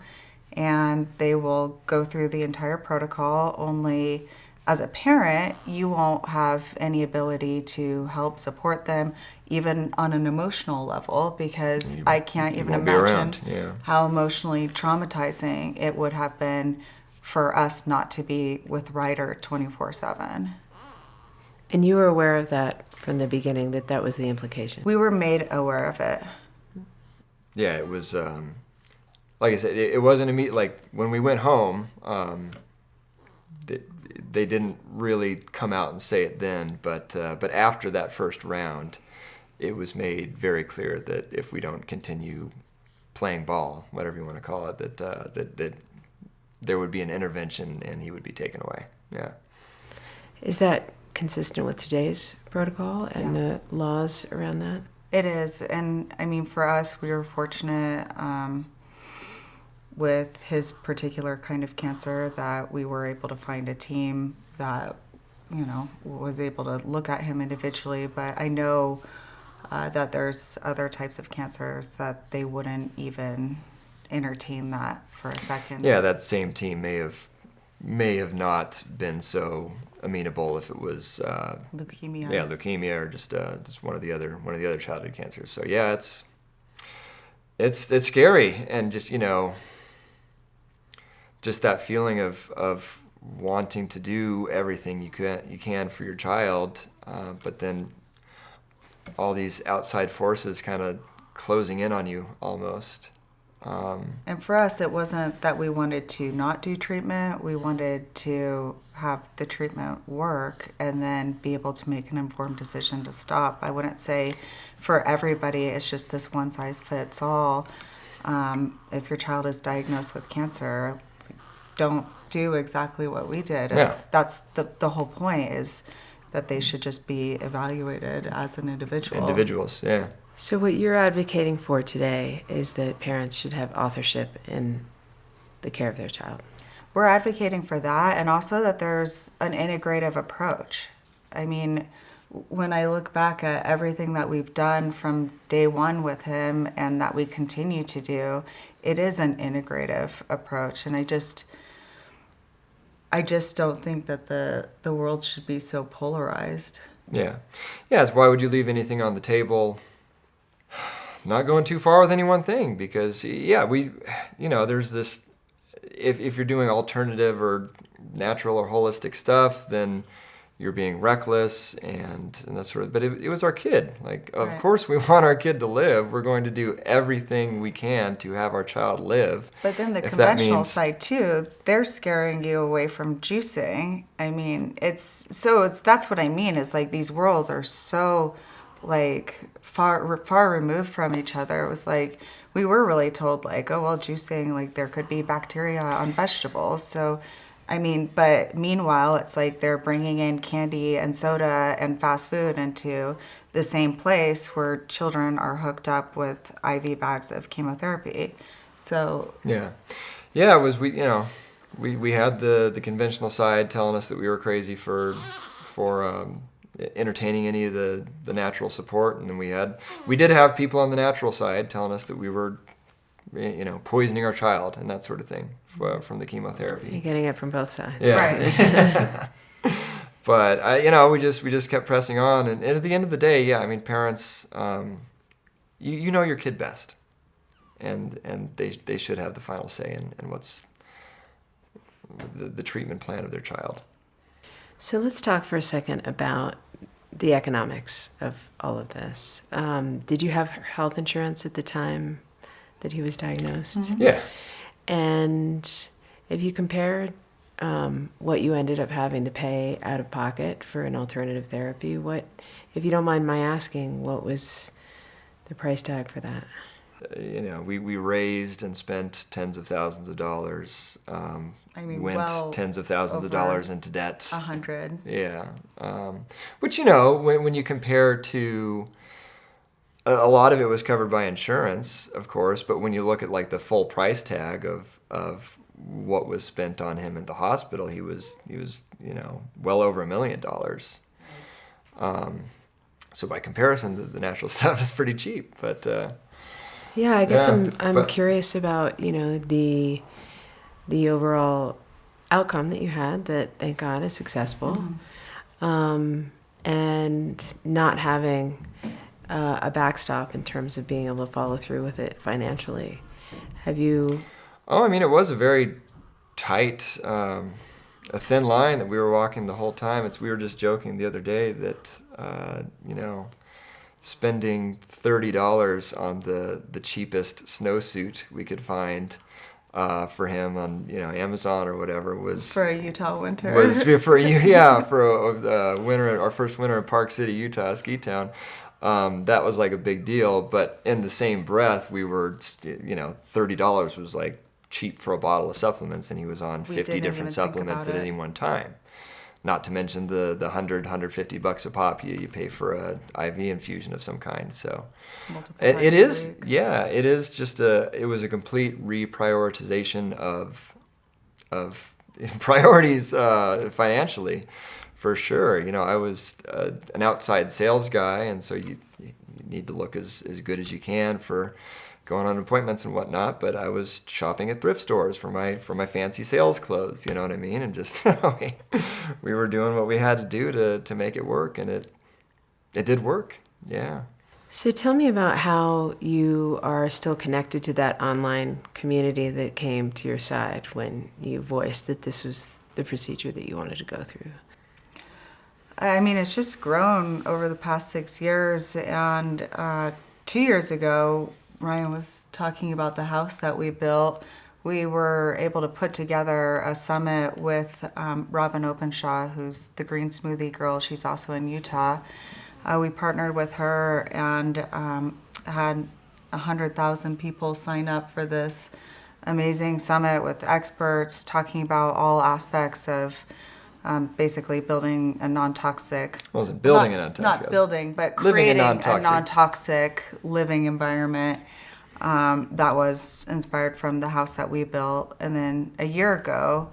and they will go through the entire protocol. Only as a parent, you won't have any ability to help support them, even on an emotional level, because I can't even won't be imagine around, yeah. how emotionally traumatizing it would have been for us not to be with Ryder 24/7. And you were aware of that from the beginning, that was the implication? We were made aware of it. Yeah, it was, like I said, it wasn't immediate. Like when we went home, they didn't really come out and say it then, but after that first round, it was made very clear that if we don't continue playing ball, whatever you want to call it, that there would be an intervention and he would be taken away. Yeah. Is that consistent with today's protocol and the laws around that? It is, and I mean, for us, we were fortunate with his particular kind of cancer that we were able to find a team that, was able to look at him individually. But I know that there's other types of cancers that they wouldn't even entertain that for a second. Yeah, that same team may have not been so amenable if it was Leukemia. Yeah, leukemia or just one of the other childhood cancers. So yeah, it's scary, and just just that feeling of wanting to do everything you can for your child, but then all these outside forces kind of closing in on you almost. And for us, it wasn't that we wanted to not do treatment. We wanted to have the treatment work and then be able to make an informed decision to stop. I wouldn't say for everybody it's just this one size fits all. If your child is diagnosed with cancer, don't do exactly what we did. That's the whole point, is that they should just be evaluated as an individual. Individuals, yeah. So what you're advocating for today is that parents should have authorship in the care of their child. We're advocating for that, and also that there's an integrative approach. I mean, when I look back at everything that we've done from day one with him and that we continue to do, it is an integrative approach. And I just don't think that the world should be so polarized. Yeah. Yes, why would you leave anything on the table? Not going too far with any one thing, because, yeah, there's this, if you're doing alternative or natural or holistic stuff, then you're being reckless and that sort of, but it was our kid. Like, of Right. course we want our kid to live. We're going to do everything we can to have our child live. But then the If that conventional means- side too, they're scaring you away from juicing. I mean, that's what I mean, is like these worlds are so like far removed from each other. It was like we were really told like, oh well, juicing, like there could be bacteria on vegetables. So I mean, but meanwhile, it's like they're bringing in candy and soda and fast food into the same place where children are hooked up with IV bags of chemotherapy. So Yeah. It was, we had the conventional side telling us that we were crazy for entertaining any of the natural support, and then we did have people on the natural side telling us that we were poisoning our child and that sort of thing from the chemotherapy. You're getting it from both sides. Yeah. right. But we just kept pressing on, and at the end of the day, yeah, I mean, parents, you know your kid best, and they should have the final say in what's the treatment plan of their child. So let's talk for a second about the economics of all of this. Did you have health insurance at the time that he was diagnosed? Mm-hmm. Yeah. And if you compared what you ended up having to pay out of pocket for an alternative therapy, if you don't mind my asking, what was the price tag for that? We raised and spent tens of thousands of dollars. Went tens of thousands of dollars into debt. 100. Yeah. Which, when you compare to, a lot of it was covered by insurance, of course, but when you look at like the full price tag of what was spent on him in the hospital, he was well over $1 million. So by comparison, the natural stuff is pretty cheap, but. Yeah, I guess Yeah, I'm but- curious about, the overall outcome that you had that, thank God, is successful. And not having a backstop in terms of being able to follow through with it financially. Have you... Oh, I mean, it was a very tight, a thin line that we were walking the whole time. We were just joking the other day that, spending $30 on the cheapest snowsuit we could find for him on Amazon or whatever was For a Utah winter. was for a winter, our first winter in Park City, Utah, ski town. That was like a big deal, but in the same breath, we were $30 was like cheap for a bottle of supplements, and he was on We 50 didn't even different think supplements at about it. any one time. Not to mention the $150 a pop you pay for a IV infusion of some kind. So Multiple it times a is, week. yeah, it is just it was a complete reprioritization of priorities financially, for sure. I was an outside sales guy, and so you need to look as good as you can for going on appointments and whatnot, but I was shopping at thrift stores for my fancy sales clothes, you know what I mean? And just we were doing what we had to do to make it work, and it did work. Yeah. So tell me about how you are still connected to that online community that came to your side when you voiced that this was the procedure that you wanted to go through. I mean, it's just grown over the past 6 years. And 2 years ago, Ryan was talking about the house that we built. We were able to put together a summit with Robin Openshaw, who's the Green Smoothie Girl. She's also in Utah. We partnered with her and had 100,000 people sign up for this amazing summit with experts talking about all aspects of basically building a non-toxic... Well, it wasn't building a non-toxic. Not building, but Living a creating a non-toxic. non-toxic living environment that was inspired from the house that we built. And then a year ago,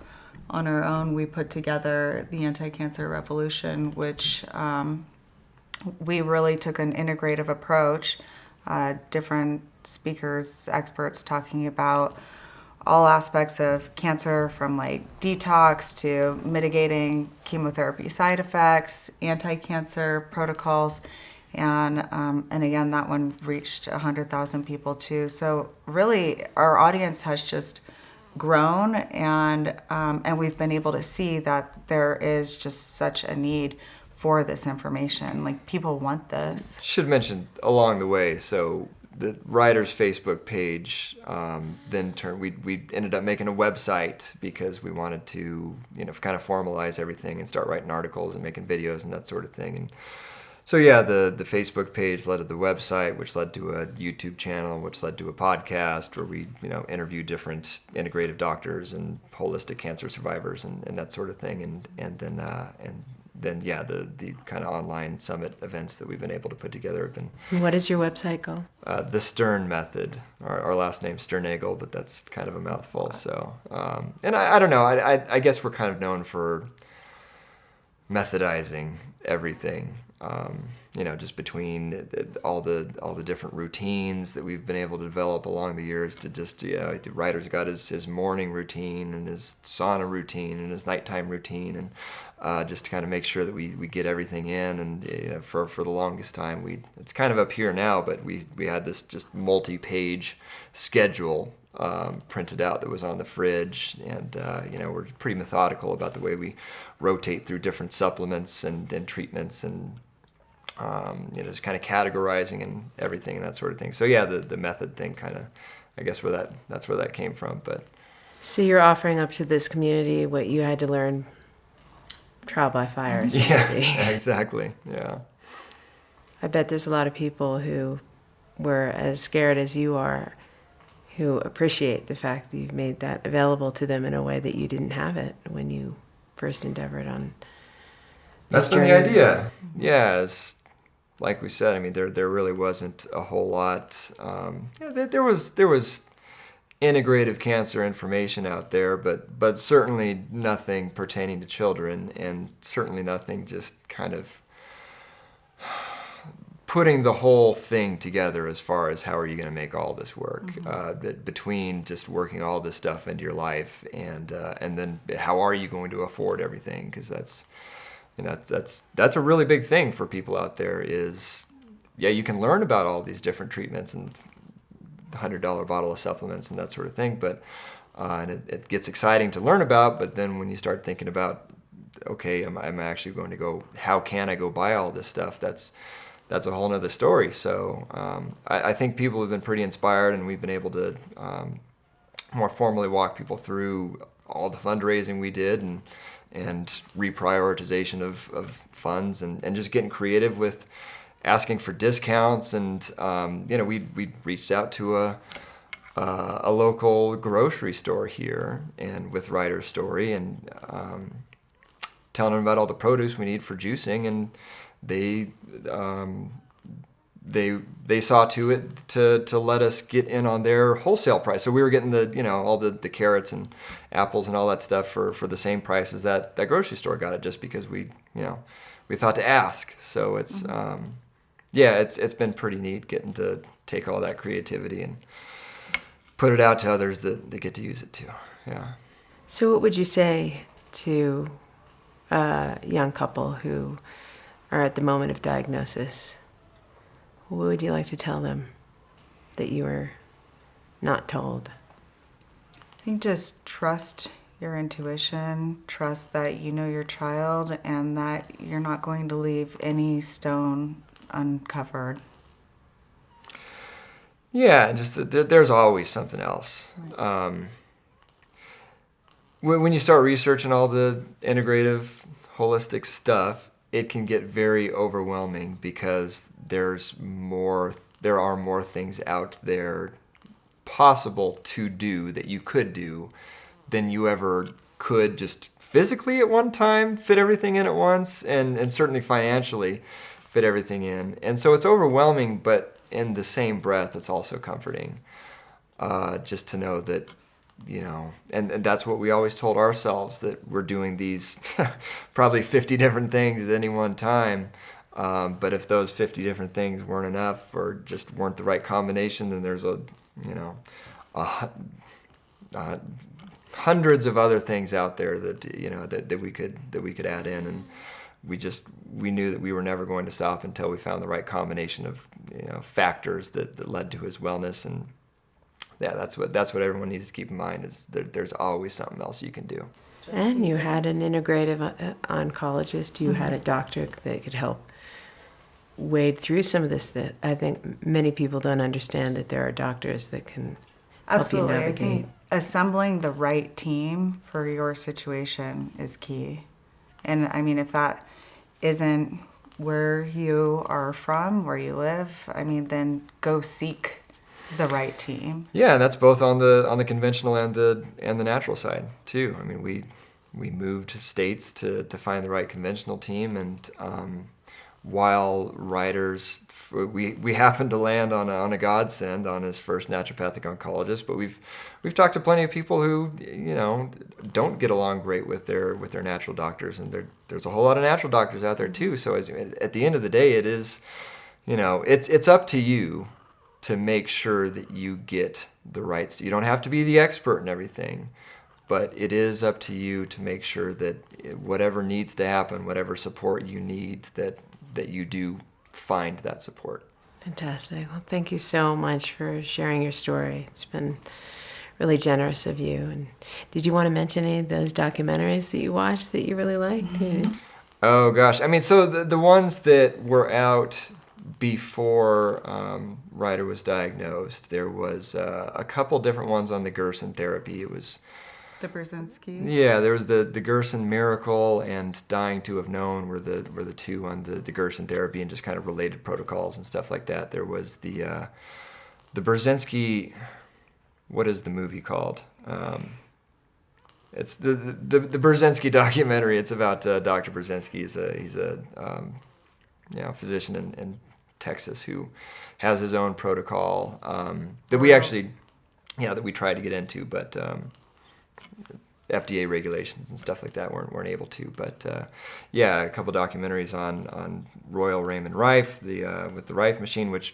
on our own, we put together the Anti-Cancer Revolution, which we really took an integrative approach, different speakers, experts talking about all aspects of cancer, from like detox to mitigating chemotherapy side effects, anti-cancer protocols, and again, that one reached 100,000 people too. So really, our audience has just grown, and we've been able to see that there is just such a need for this information. Like, people want this. Should mention along the way, so the writer's Facebook page then turned, we ended up making a website because we wanted to, kind of formalize everything and start writing articles and making videos and that sort of thing. And so yeah, the Facebook page led to the website, which led to a YouTube channel, which led to a podcast where we, interview different integrative doctors and holistic cancer survivors and that sort of thing. And then yeah, the kind of online summit events that we've been able to put together have been. What is your website called? The Stern Method. Our last name's Sternagel, but that's kind of a mouthful. So, and I don't know. I guess we're kind of known for methodizing everything. Just between all the different routines that we've been able to develop along the years to just, the writer's got his morning routine and his sauna routine and his nighttime routine, and just to kind of make sure that we get everything in. And for the longest time, it's kind of up here now, but we had this just multi-page schedule printed out that was on the fridge, and we're pretty methodical about the way we rotate through different supplements and treatments, and just kind of categorizing and everything and that sort of thing. So yeah, the method thing kind of, I guess that's where that came from. But So you're offering up to this community what you had to learn trial by fire, so to speak. Yeah, exactly. Yeah. I bet there's a lot of people who were as scared as you are, who appreciate the fact that you've made that available to them in a way that you didn't have it when you first endeavored on. That's been the idea. Yeah, it's, like we said, I mean, there really wasn't a whole lot. There was integrative cancer information out there, but certainly nothing pertaining to children, and certainly nothing just kind of putting the whole thing together as far as how are you going to make all this work, between just working all this stuff into your life and then how are you going to afford everything, because that's a really big thing for people out there. Is, yeah, you can learn about all these different treatments and $100 bottle of supplements and that sort of thing, but and it gets exciting to learn about, but then when you start thinking about, okay, I'm actually going to go, how can I go buy all this stuff, that's a whole nother story. So I think people have been pretty inspired, and we've been able to more formally walk people through all the fundraising we did, and reprioritization of funds, and just getting creative with asking for discounts. And we reached out to a local grocery store here, and with Writer's Story, and telling them about all the produce we need for juicing, and they saw to it to let us get in on their wholesale price. So we were getting all the carrots and apples and all that stuff for the same price as that grocery store got it, just because we thought to ask. So it's it's been pretty neat getting to take all that creativity and put it out to others that they get to use it too. Yeah. So what would you say to a young couple who are at the moment of diagnosis? What would you like to tell them that you were not told? I think just trust your intuition, trust that you know your child, and that you're not going to leave any stone uncovered. Yeah, just there's always something else. When you start researching all the integrative, holistic stuff, it can get very overwhelming, because there are more things out there possible to do that you could do than you ever could just physically at one time fit everything in at once, and certainly financially fit everything in. And so it's overwhelming, but in the same breath, it's also comforting, just to know that, and that's what we always told ourselves, that we're doing these probably 50 different things at any one time, But if those 50 different things weren't enough or just weren't the right combination, then there's hundreds of other things out there that that we could add in, and we knew that we were never going to stop until we found the right combination of factors that led to his wellness. And yeah, that's what everyone needs to keep in mind, is that there's always something else you can do. And you had an integrative oncologist. You had a doctor that could help wade through some of this that I think many people don't understand, that there are doctors that can help Absolutely. you I navigate. think assembling the right team for your situation is key. And I mean, if that isn't where you are from, where you live, I mean, then go seek the right team. Yeah, and that's both on the conventional and the natural side too. I mean, we moved states to find the right conventional team, and while Ryder's, we happened to land on a godsend on his first naturopathic oncologist, but we've talked to plenty of people who don't get along great with their natural doctors, and there's a whole lot of natural doctors out there too. So at the end of the day, it is, it's up to you to make sure that you get the right. You don't have to be the expert in everything, but it is up to you to make sure that whatever needs to happen, whatever support you need, that you do find that support. Fantastic. Well, thank you so much for sharing your story. It's been really generous of you. And did you want to mention any of those documentaries that you watched that you really liked? Mm-hmm. Oh gosh, I mean, so the ones that were out before Ryder was diagnosed, there was a couple different ones on the Gerson therapy. It was The Brzezinski? Yeah, there was the Gerson Miracle and Dying to Have Known were the two on the Gerson therapy, and just kind of related protocols and stuff like that. There was the Brzezinski. What is the movie called? It's the Brzezinski documentary. It's about Dr. Brzezinski. He's a physician in Texas who has his own protocol that we actually that we tried to get into, but FDA regulations and stuff like that weren't able to. But a couple documentaries on Royal Raymond Rife, with the Rife machine, which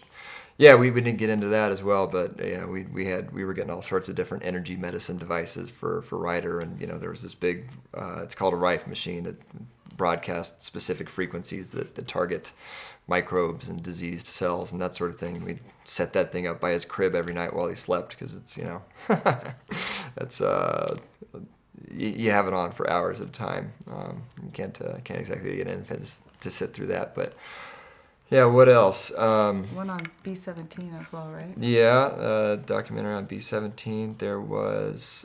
we didn't get into that as well. But we were getting all sorts of different energy medicine devices for Ryder, and there was this big it's called a Rife machine that broadcasts specific frequencies that target microbes and diseased cells and that sort of thing. We'd set that thing up by his crib every night while he slept, because it's that's you have it on for hours at a time. You can't exactly get in to sit through that. But what else? One on B17 as well, right? Yeah, documentary on B17. There was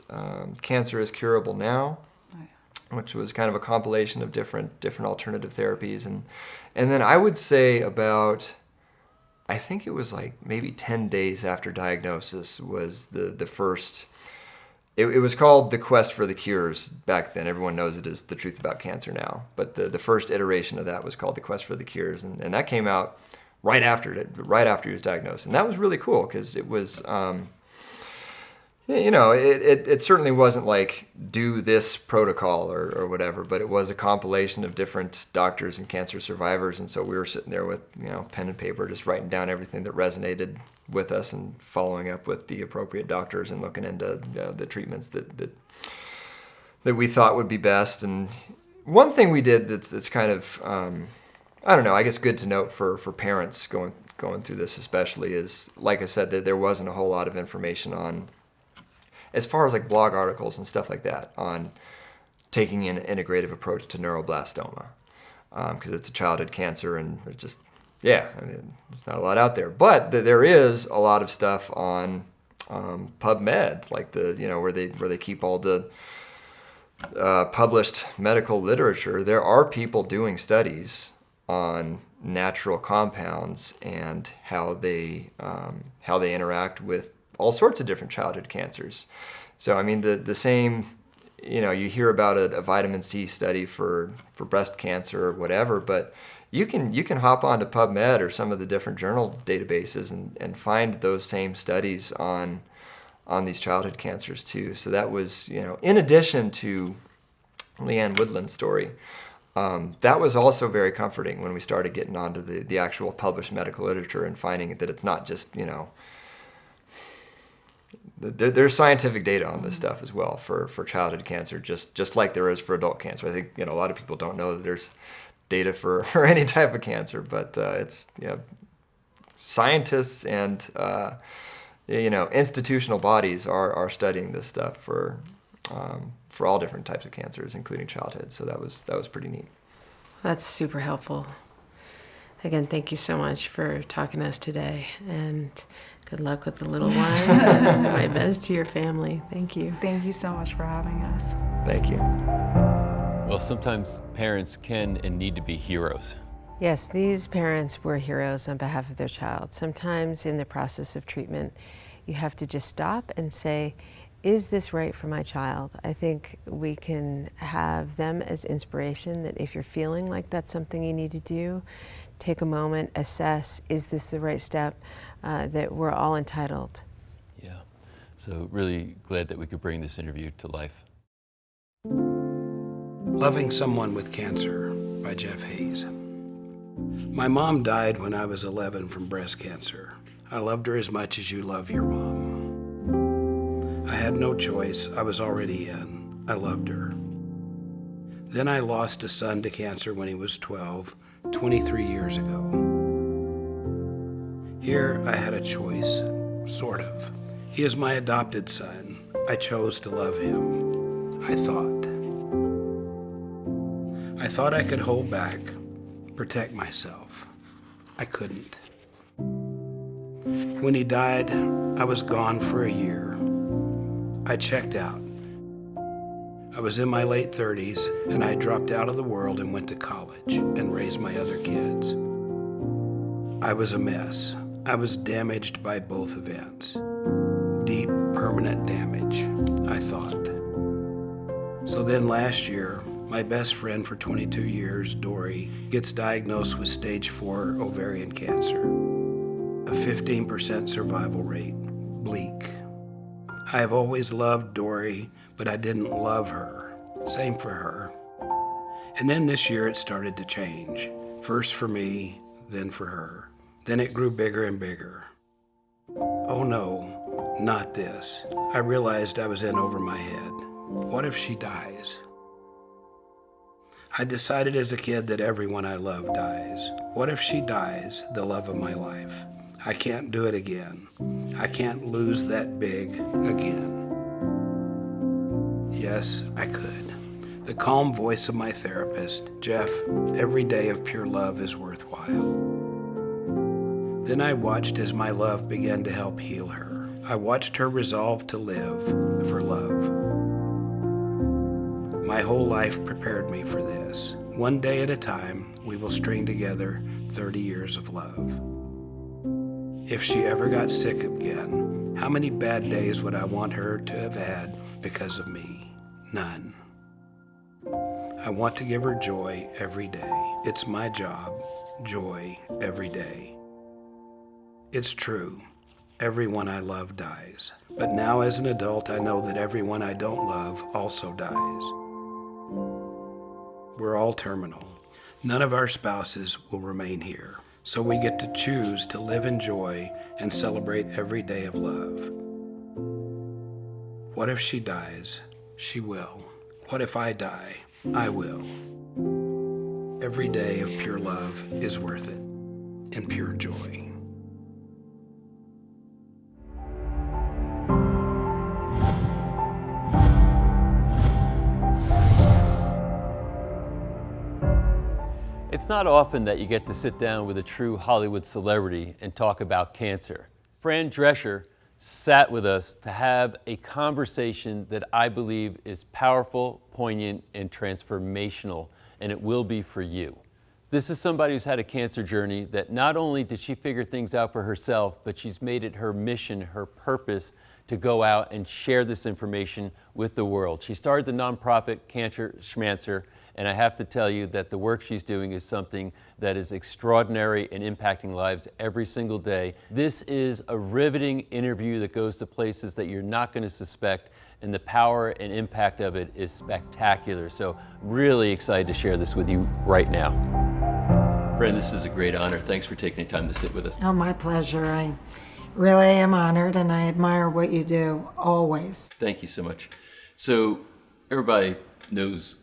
Cancer is Curable Now, which was kind of a compilation of different alternative therapies, and then I would say about, I think it was like maybe 10 days after diagnosis was the first. It was called The Quest for the Cures back then. Everyone knows it as The Truth About Cancer now, but the first iteration of that was called The Quest for the Cures, and that came out right after he was diagnosed, and that was really cool, because it was. It certainly wasn't like do this protocol or whatever, but it was a compilation of different doctors and cancer survivors, and so we were sitting there with pen and paper, just writing down everything that resonated with us and following up with the appropriate doctors and looking into the treatments that we thought would be best. And one thing we did that's kind of I don't know, I guess good to note for parents going through this especially is, like I said, that there wasn't a whole lot of information on, as far as like blog articles and stuff like that, on taking an integrative approach to neuroblastoma, because it's a childhood cancer, and it's just, there's not a lot out there. But there is a lot of stuff on PubMed, like where they keep all the published medical literature. There are people doing studies on natural compounds and how they interact with all sorts of different childhood cancers. So I mean, the same, you hear about a vitamin C study for breast cancer or whatever, but you can hop onto PubMed or some of the different journal databases and find those same studies on these childhood cancers too. So that was, in addition to Leanne Woodland's story, That was also very comforting when we started getting onto the actual published medical literature and finding that it's not just, there's scientific data on this stuff as well for childhood cancer, just like there is for adult cancer. I think, a lot of people don't know that there's data for any type of cancer, but it's, scientists and, institutional bodies are studying this stuff for all different types of cancers, including childhood. So that was pretty neat. That's super helpful. Again, thank you so much for talking to us today, and good luck with the little one. My best to your family. Thank you. Thank you so much for having us. Thank you. Well, sometimes parents can and need to be heroes. Yes, these parents were heroes on behalf of their child. Sometimes in the process of treatment, you have to just stop and say, is this right for my child? I think we can have them as inspiration, that if you're feeling like that's something you need to do, take a moment, assess, is this the right step? That we're all entitled. Yeah, so really glad that we could bring this interview to life. Loving Someone with Cancer by Jeff Hayes. My mom died when I was 11 from breast cancer. I loved her as much as you love your mom. I had no choice. I was already in. I loved her. Then I lost a son to cancer when he was 12, 23 years ago. Here I had a choice, sort of. He is my adopted son. I chose to love him. I thought I could hold back, protect myself. I couldn't. When he died, I was gone for a year. I checked out. I was in my late 30s, and I dropped out of the world and went to college and raised my other kids. I was a mess. I was damaged by both events. Deep, permanent damage, I thought. So then last year, my best friend for 22 years, Dory, gets diagnosed with stage 4 ovarian cancer. A 15% survival rate. Bleak. I have always loved Dory, but I didn't love her. Same for her. And then this year it started to change. First for me, then for her. Then it grew bigger and bigger. Oh no, not this. I realized I was in over my head. What if she dies? I decided as a kid that everyone I love dies. What if she dies, the love of my life? I can't do it again. I can't lose that big again. Yes, I could. The calm voice of my therapist, Jeff, every day of pure love is worthwhile. Then I watched as my love began to help heal her. I watched her resolve to live for love. My whole life prepared me for this. One day at a time, we will string together 30 years of love. If she ever got sick again, how many bad days would I want her to have had because of me? None. I want to give her joy every day. It's my job, joy every day. It's true, everyone I love dies. But now as an adult, I know that everyone I don't love also dies. We're all terminal. None of our spouses will remain here. So we get to choose to live in joy and celebrate every day of love. What if she dies? She will. What if I die? I will. Every day of pure love is worth it, and pure joy. It's not often that you get to sit down with a true Hollywood celebrity and talk about cancer. Fran Drescher sat with us to have a conversation that I believe is powerful, poignant, and transformational, and it will be for you. This is somebody who's had a cancer journey that not only did she figure things out for herself, but she's made it her mission, her purpose, to go out and share this information with the world. She started the nonprofit Cancer Schmancer, and I have to tell you that the work she's doing is something that is extraordinary and impacting lives every single day. This is a riveting interview that goes to places that you're not going to suspect, and the power and impact of it is spectacular. So really excited to share this with you right now. Friend, this is a great honor. Thanks for taking the time to sit with us. Oh, my pleasure. I really am honored, and I admire what you do, always. Thank you so much. So everybody knows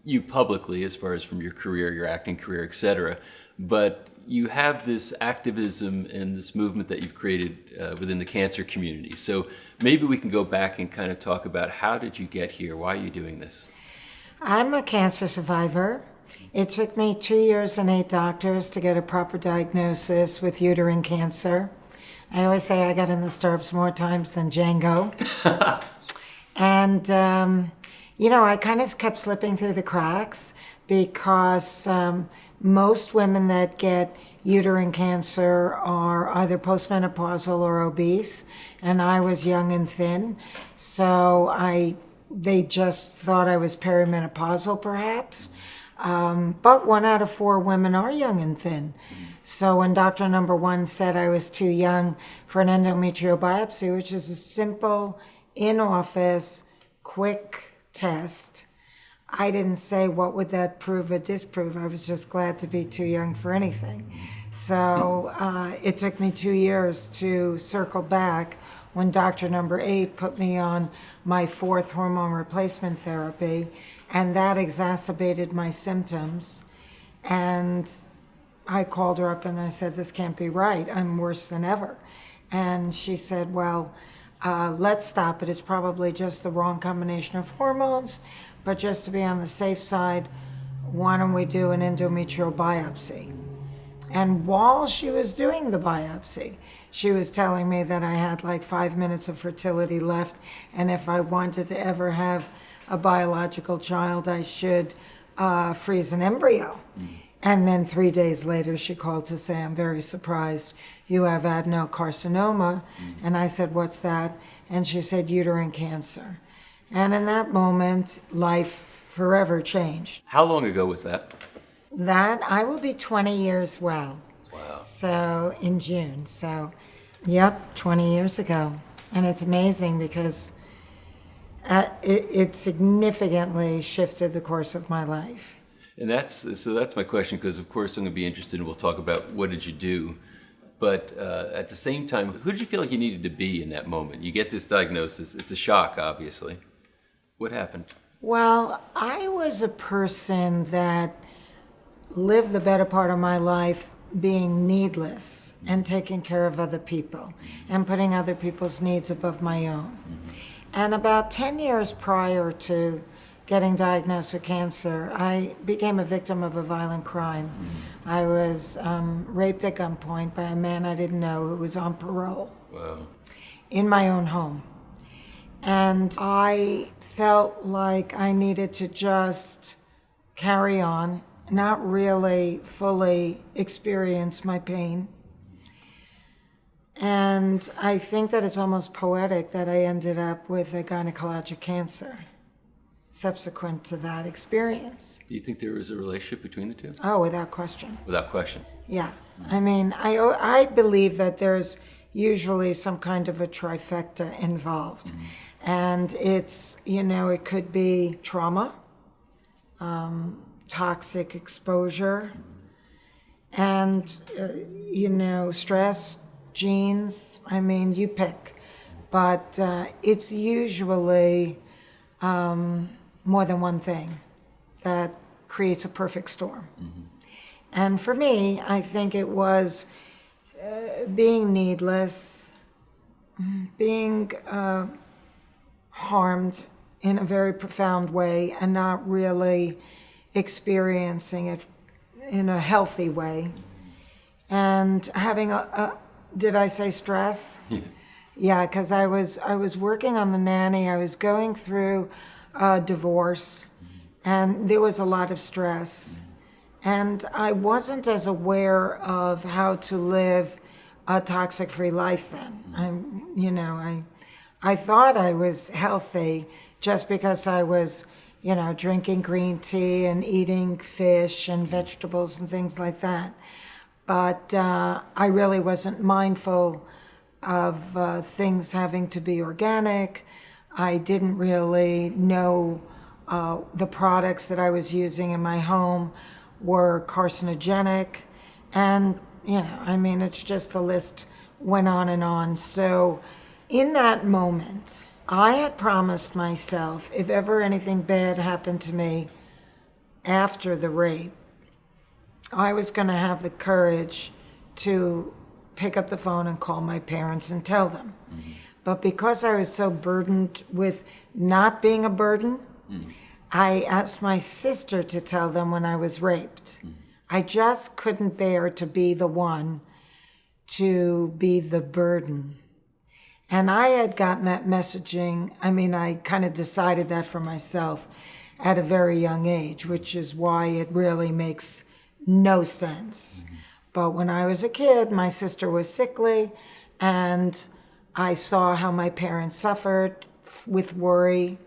you publicly as far as from your career, your acting career, etc. But you have this activism and this movement that you've created within the cancer community. So maybe we can go back and kind of talk about how did you get here? Why are you doing this? I'm a cancer survivor. It took me 2 years and 8 doctors to get a proper diagnosis with uterine cancer. I always say I got in the stirrups more times than Django. And, I kind of kept slipping through the cracks because most women that get uterine cancer are either postmenopausal or obese, and I was young and thin. So they just thought I was perimenopausal, perhaps. But 1 out of 4 women are young and thin. So when doctor number 1 said I was too young for an endometrial biopsy, which is a simple, in-office, quick test, I didn't say what would that prove or disprove. I was just glad to be too young for anything. So it took me 2 years to circle back when doctor number 8 put me on my 4th hormone replacement therapy, and that exacerbated my symptoms. And I called her up and I said, this can't be right. I'm worse than ever. And she said, well, let's stop it. It's probably just the wrong combination of hormones, but just to be on the safe side, why don't we do an endometrial biopsy? And while she was doing the biopsy, she was telling me that I had like 5 minutes of fertility left, and if I wanted to ever have a biological child, I should freeze an embryo. And then 3 days later, she called to say, I'm very surprised you have adenocarcinoma. And I said, what's that? And she said, uterine cancer. And in that moment, life forever changed. How long ago was that? That, I will be 20 years well. Wow. So in June. So, yep, 20 years ago. And it's amazing because it significantly shifted the course of my life. And that's my question, because of course I'm going to be interested and we'll talk about what did you do. But at the same time, who did you feel like you needed to be in that moment? You get this diagnosis. It's a shock, obviously. What happened? Well, I was a person that lived the better part of my life being needless and taking care of other people and putting other people's needs above my own. And about 10 years prior to getting diagnosed with cancer, I became a victim of a violent crime. I was raped at gunpoint by a man I didn't know who was on parole. Wow. In my own home. And I felt like I needed to just carry on, not really fully experience my pain. And I think that it's almost poetic that I ended up with a gynecologic cancer subsequent to that experience. Do you think there was a relationship between the two? Oh, without question. Without question. Yeah. I mean, I believe that there's usually some kind of a trifecta involved. And it's, it could be trauma, toxic exposure, and, stress, genes. I mean, you pick. But it's usually more than one thing that creates a perfect storm. And for me, I think it was being needless, being harmed in a very profound way and not really experiencing it in a healthy way. And having did I say stress? Yeah, because I was working on the nanny. I was going through a divorce, and there was a lot of stress. And I wasn't as aware of how to live a toxic-free life then. I thought I was healthy just because I was, drinking green tea and eating fish and vegetables and things like that. But I really wasn't mindful of things having to be organic, I didn't really know the products that I was using in my home were carcinogenic. And, I mean, it's just the list went on and on. So in that moment, I had promised myself if ever anything bad happened to me after the rape, I was going to have the courage to pick up the phone and call my parents and tell them. Mm-hmm. But because I was so burdened with not being a burden, I asked my sister to tell them when I was raped. I just couldn't bear to be the one to be the burden. And I had gotten that messaging, I kind of decided that for myself at a very young age, which is why it really makes no sense. But when I was a kid, my sister was sickly, and I saw how my parents suffered with worry,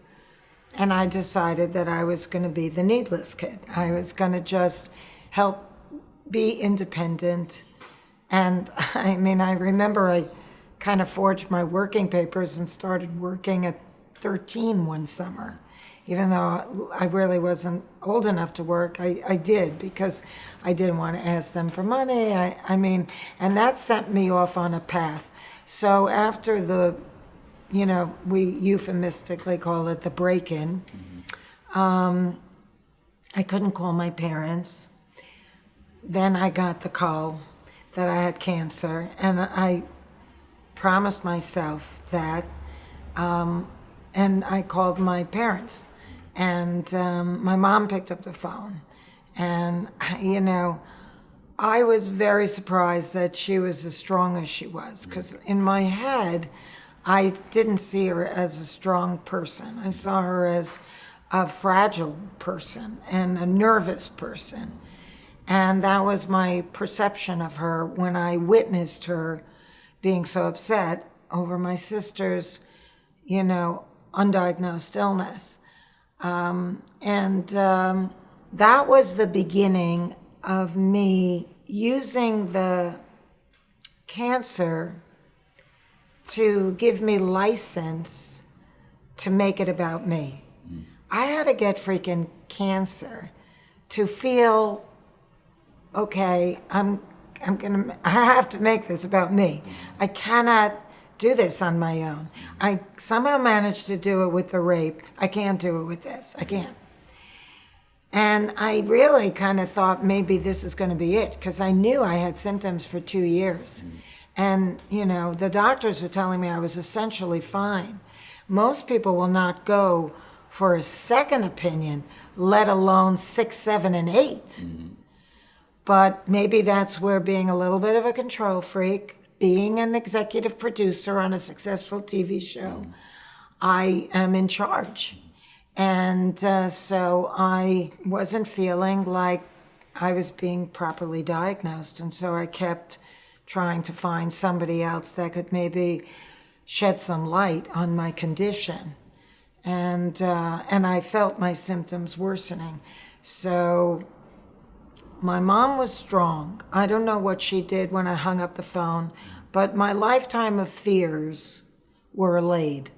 and I decided that I was going to be the needless kid. I was going to just help be independent. And I remember I kind of forged my working papers and started working at 13 one summer. Even though I really wasn't old enough to work, I did because I didn't want to ask them for money. And that sent me off on a path. So after the, we euphemistically call it the break-in, I couldn't call my parents. Then I got the call that I had cancer, and I promised myself that, and I called my parents. And my mom picked up the phone. And, I was very surprised that she was as strong as she was. Because in my head, I didn't see her as a strong person. I saw her as a fragile person and a nervous person. And that was my perception of her when I witnessed her being so upset over my sister's, undiagnosed illness. That was the beginning of me using the cancer to give me license to make it about me. I had to get freaking cancer to feel, okay, I have to make this about me. I cannot do this on my own. I somehow managed to do it with the rape. I can't do it with this. I can't. And I really kind of thought maybe this is going to be it, because I knew I had symptoms for 2 years. And, the doctors were telling me I was essentially fine. Most people will not go for a second opinion, let alone 6, 7, and 8. But maybe that's where being a little bit of a control freak, being an executive producer on a successful TV show, I am in charge. And so I wasn't feeling like I was being properly diagnosed. And so I kept trying to find somebody else that could maybe shed some light on my condition. And I felt my symptoms worsening. So my mom was strong. I don't know what she did when I hung up the phone, but my lifetime of fears were allayed,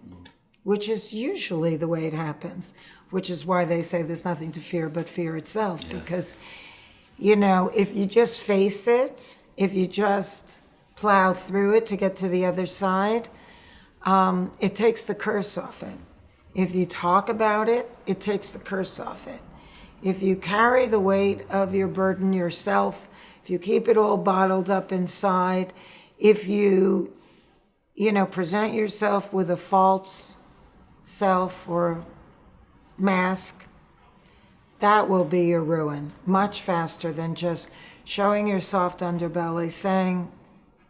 which is usually the way it happens, which is why they say there's nothing to fear but fear itself. Yeah. Because, if you just face it, if you just plow through it to get to the other side, it takes the curse off it. If you talk about it, it takes the curse off it. If you carry the weight of your burden yourself, if you keep it all bottled up inside, if you, present yourself with a false self or mask, that will be your ruin much faster than just showing your soft underbelly, saying,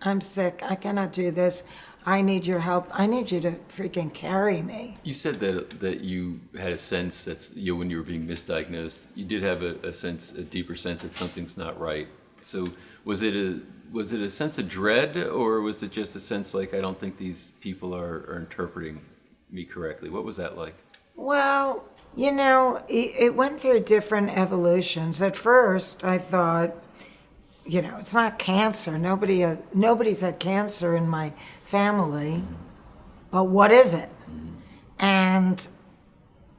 I'm sick, I cannot do this, I need your help, I need you to freaking carry me. You said that you had a sense that when you were being misdiagnosed, you did have a deeper sense that something's not right. So was it a sense of dread, or was it just a sense like, I don't think these people are interpreting me correctly? What was that like? Well, it went through different evolutions. At first, I thought, it's not cancer. Nobody's had cancer in my family. But what is it? And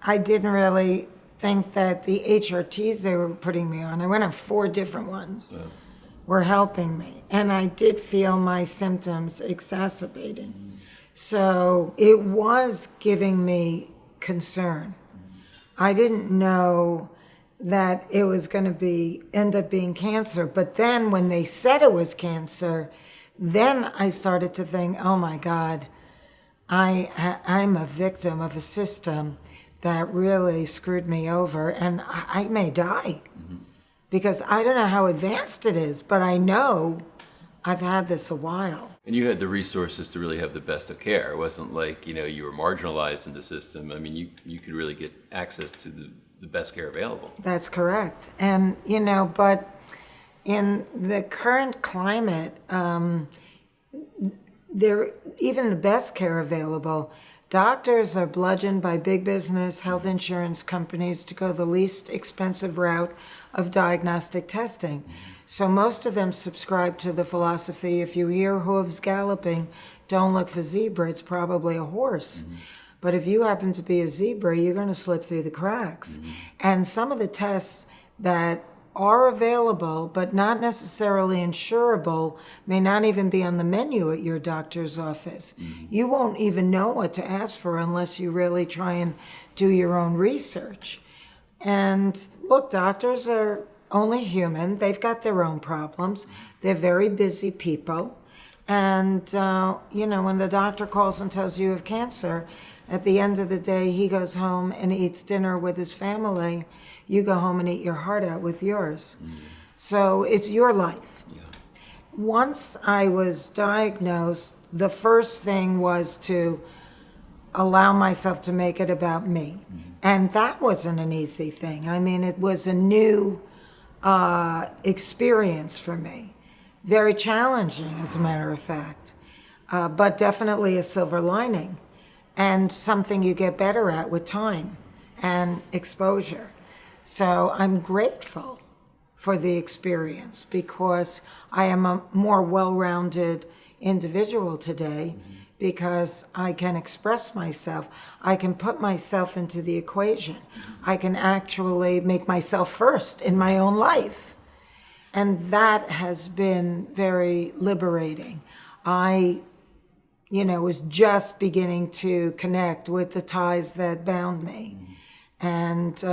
I didn't really think that the HRTs they were putting me on, I went on 4 different ones, were helping me. And I did feel my symptoms exacerbating. So it was giving me concern. I didn't know that it was going to end up being cancer. But then when they said it was cancer, then I started to think, oh my God, I'm a victim of a system that really screwed me over, and I may die. Because I don't know how advanced it is, but I know I've had this a while. And you had the resources to really have the best of care. It wasn't like, you were marginalized in the system. I mean, you could really get access to the best care available. That's correct. And, but in the current climate, even the best care available, doctors are bludgeoned by big business, health insurance companies to go the least expensive route of diagnostic testing. So most of them subscribe to the philosophy, if you hear hooves galloping, don't look for zebra, it's probably a horse. But if you happen to be a zebra, you're going to slip through the cracks. And some of the tests that are available, but not necessarily insurable, may not even be on the menu at your doctor's office. You won't even know what to ask for unless you really try and do your own research. And look, doctors are only human. They've got their own problems. They're very busy people. And, when the doctor calls and tells you have cancer, at the end of the day, he goes home and eats dinner with his family. You go home and eat your heart out with yours. So it's your life. Once I was diagnosed, the first thing was to allow myself to make it about me. And that wasn't an easy thing. I mean, it was a new experience for me. Very challenging, as a matter of fact, but definitely a silver lining and something you get better at with time and exposure. So I'm grateful for the experience because I am a more well-rounded individual today because I can express myself. I can put myself into the equation. I can actually make myself first in my own life. And that has been very liberating. I, was just beginning to connect with the ties that bound me and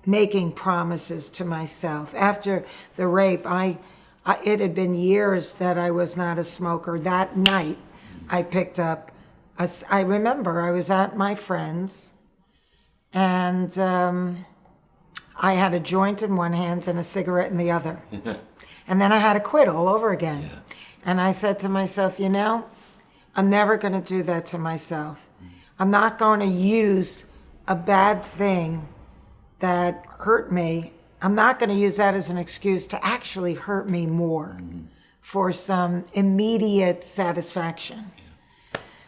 making promises to myself. After the rape, it had been years that I was not a smoker. That night, I picked up, I remember I was at my friend's and I had a joint in one hand and a cigarette in the other. And then I had to quit all over again. And I said to myself, I'm never going to do that to myself. I'm not going to use a bad thing that hurt me. I'm not going to use that as an excuse to actually hurt me more for some immediate satisfaction.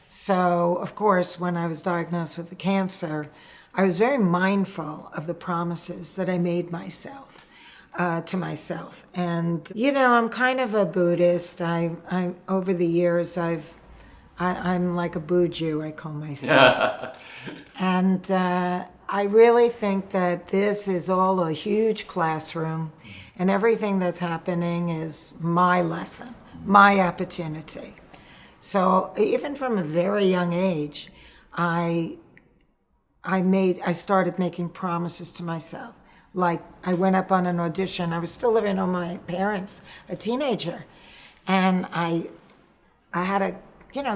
So, of course, when I was diagnosed with the cancer, I was very mindful of the promises that I made myself, to myself. And, I'm kind of a Buddhist. I over the years, I'm like a Buju, I call myself. And I really think that this is all a huge classroom, and everything that's happening is my lesson, my opportunity. So even from a very young age, I started making promises to myself. Like I went up on an audition. I was still living on my parents, a teenager, and I had to,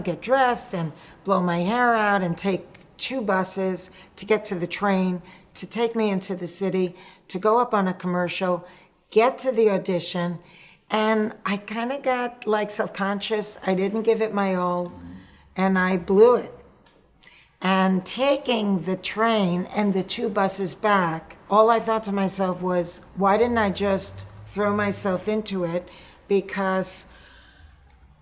get dressed and blow my hair out and take 2 buses to get to the train, to take me into the city, to go up on a commercial, get to the audition, and I kind of got like self-conscious. I didn't give it my all, and I blew it. And taking the train and the 2 buses back, all I thought to myself was, why didn't I just throw myself into it? Because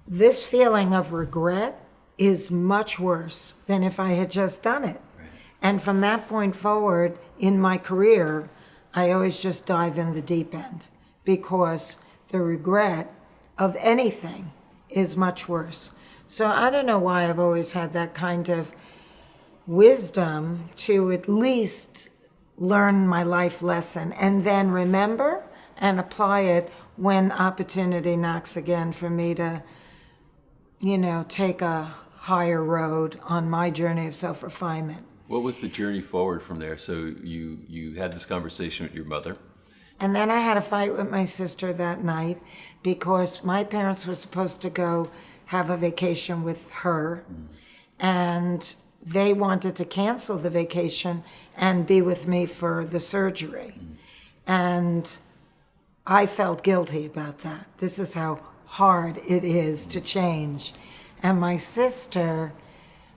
this feeling of regret is much worse than if I had just done it. Right. And from that point forward in my career, I always just dive in the deep end because the regret of anything is much worse. So I don't know why I've always had that kind of wisdom to at least learn my life lesson and then remember and apply it when opportunity knocks again for me to, take a higher road on my journey of self-refinement. What was the journey forward from there? So you had this conversation with your mother. And then I had a fight with my sister that night because my parents were supposed to go have a vacation with her, and they wanted to cancel the vacation and be with me for the surgery. And I felt guilty about that. This is how hard it is to change. And my sister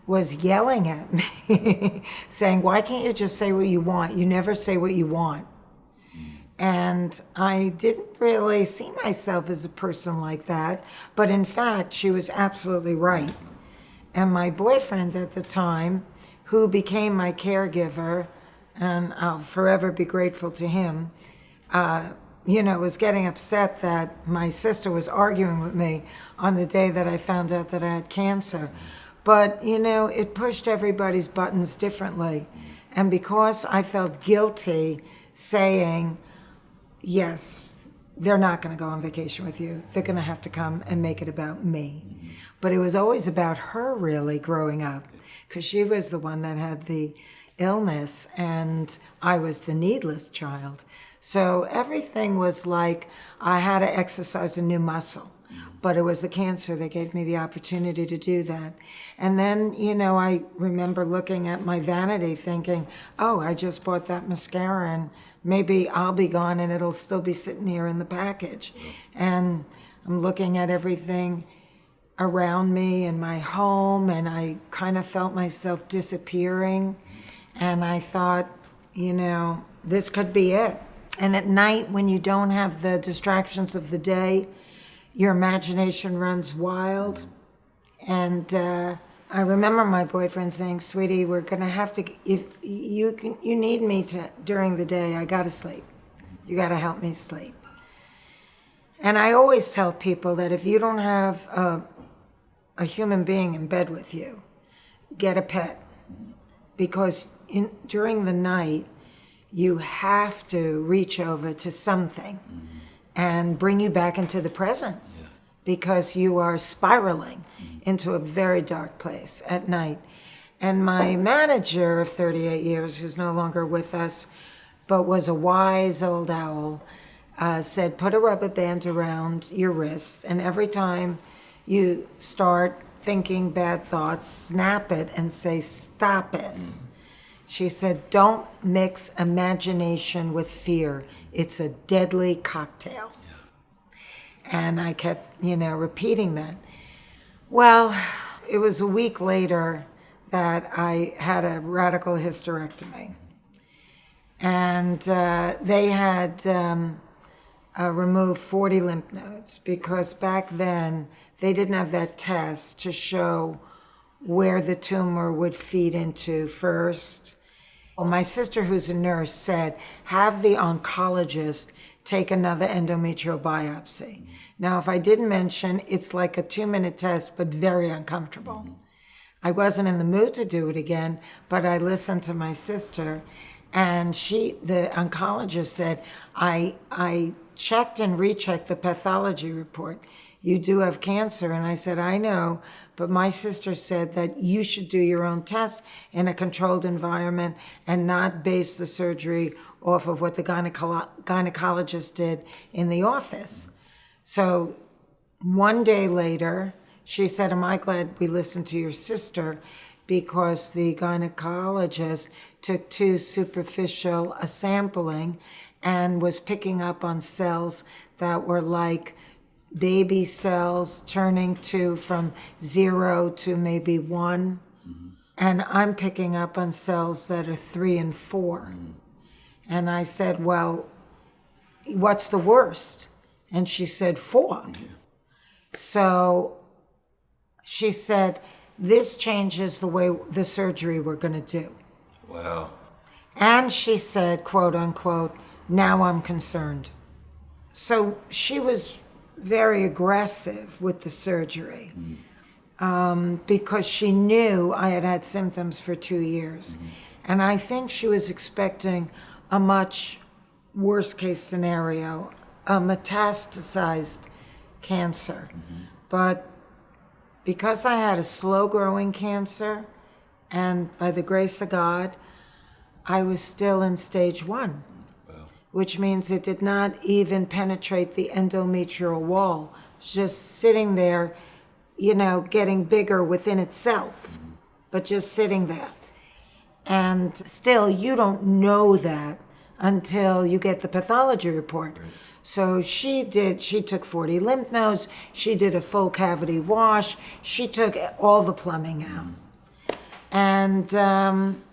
was yelling at me, saying, why can't you just say what you want? You never say what you want. And I didn't really see myself as a person like that, but in fact, she was absolutely right. And my boyfriend at the time, who became my caregiver, and I'll forever be grateful to him, was getting upset that my sister was arguing with me on the day that I found out that I had cancer. But, it pushed everybody's buttons differently. And because I felt guilty saying, yes, they're not going to go on vacation with you. They're going to have to come and make it about me. But it was always about her really growing up, because she was the one that had the illness and I was the needless child. So everything was like I had to exercise a new muscle. But it was the cancer that gave me the opportunity to do that. And then, I remember looking at my vanity thinking, oh, I just bought that mascara and maybe I'll be gone and it'll still be sitting here in the package. And I'm looking at everything around me in my home, and I kind of felt myself disappearing. And I thought, this could be it. And at night, when you don't have the distractions of the day, your imagination runs wild. And I remember my boyfriend saying, sweetie, we're gonna have to, if you need me to, during the day, I gotta sleep. You gotta help me sleep. And I always tell people that if you don't have a human being in bed with you, get a pet. Because during the night, you have to reach over to something and bring you back into the present, because you are spiraling into a very dark place at night. And my manager of 38 years, who's no longer with us, but was a wise old owl, said, put a rubber band around your wrist, and every time you start thinking bad thoughts, snap it and say, stop it. She said, don't mix imagination with fear. It's a deadly cocktail. And I kept, repeating that. Well, it was a week later that I had a radical hysterectomy. And they had removed 40 lymph nodes, because back then they didn't have that test to show where the tumor would feed into first. Well, my sister, who's a nurse, said, have the oncologist take another endometrial biopsy. Now, if I didn't mention, it's like a 2-minute test, but very uncomfortable. I wasn't in the mood to do it again, but I listened to my sister, and the oncologist said, I checked and rechecked the pathology report. You do have cancer. And I said, I know, but my sister said that you should do your own tests in a controlled environment and not base the surgery off of what the gynecologist did in the office. So one day later, she said, am I glad we listened to your sister, because the gynecologist took too superficial a sampling and was picking up on cells that were like baby cells turning to from 0 to maybe 1. And I'm picking up on cells that are 3 and 4. And I said, well, what's the worst? And she said 4. So she said, this changes the way the surgery we're going to do. Wow. And she said, quote unquote, now I'm concerned. So she was very aggressive with the surgery. because she knew I had had symptoms for 2 years. And I think she was expecting a much worst case scenario, a metastasized cancer. But because I had a slow growing cancer, and by the grace of God, I was still in stage 1, which means it did not even penetrate the endometrial wall, just sitting there, you know, getting bigger within itself, but just sitting there. And still, you don't know that until you get the pathology report. So she took 40 lymph nodes, she did a full cavity wash, she took all the plumbing out. And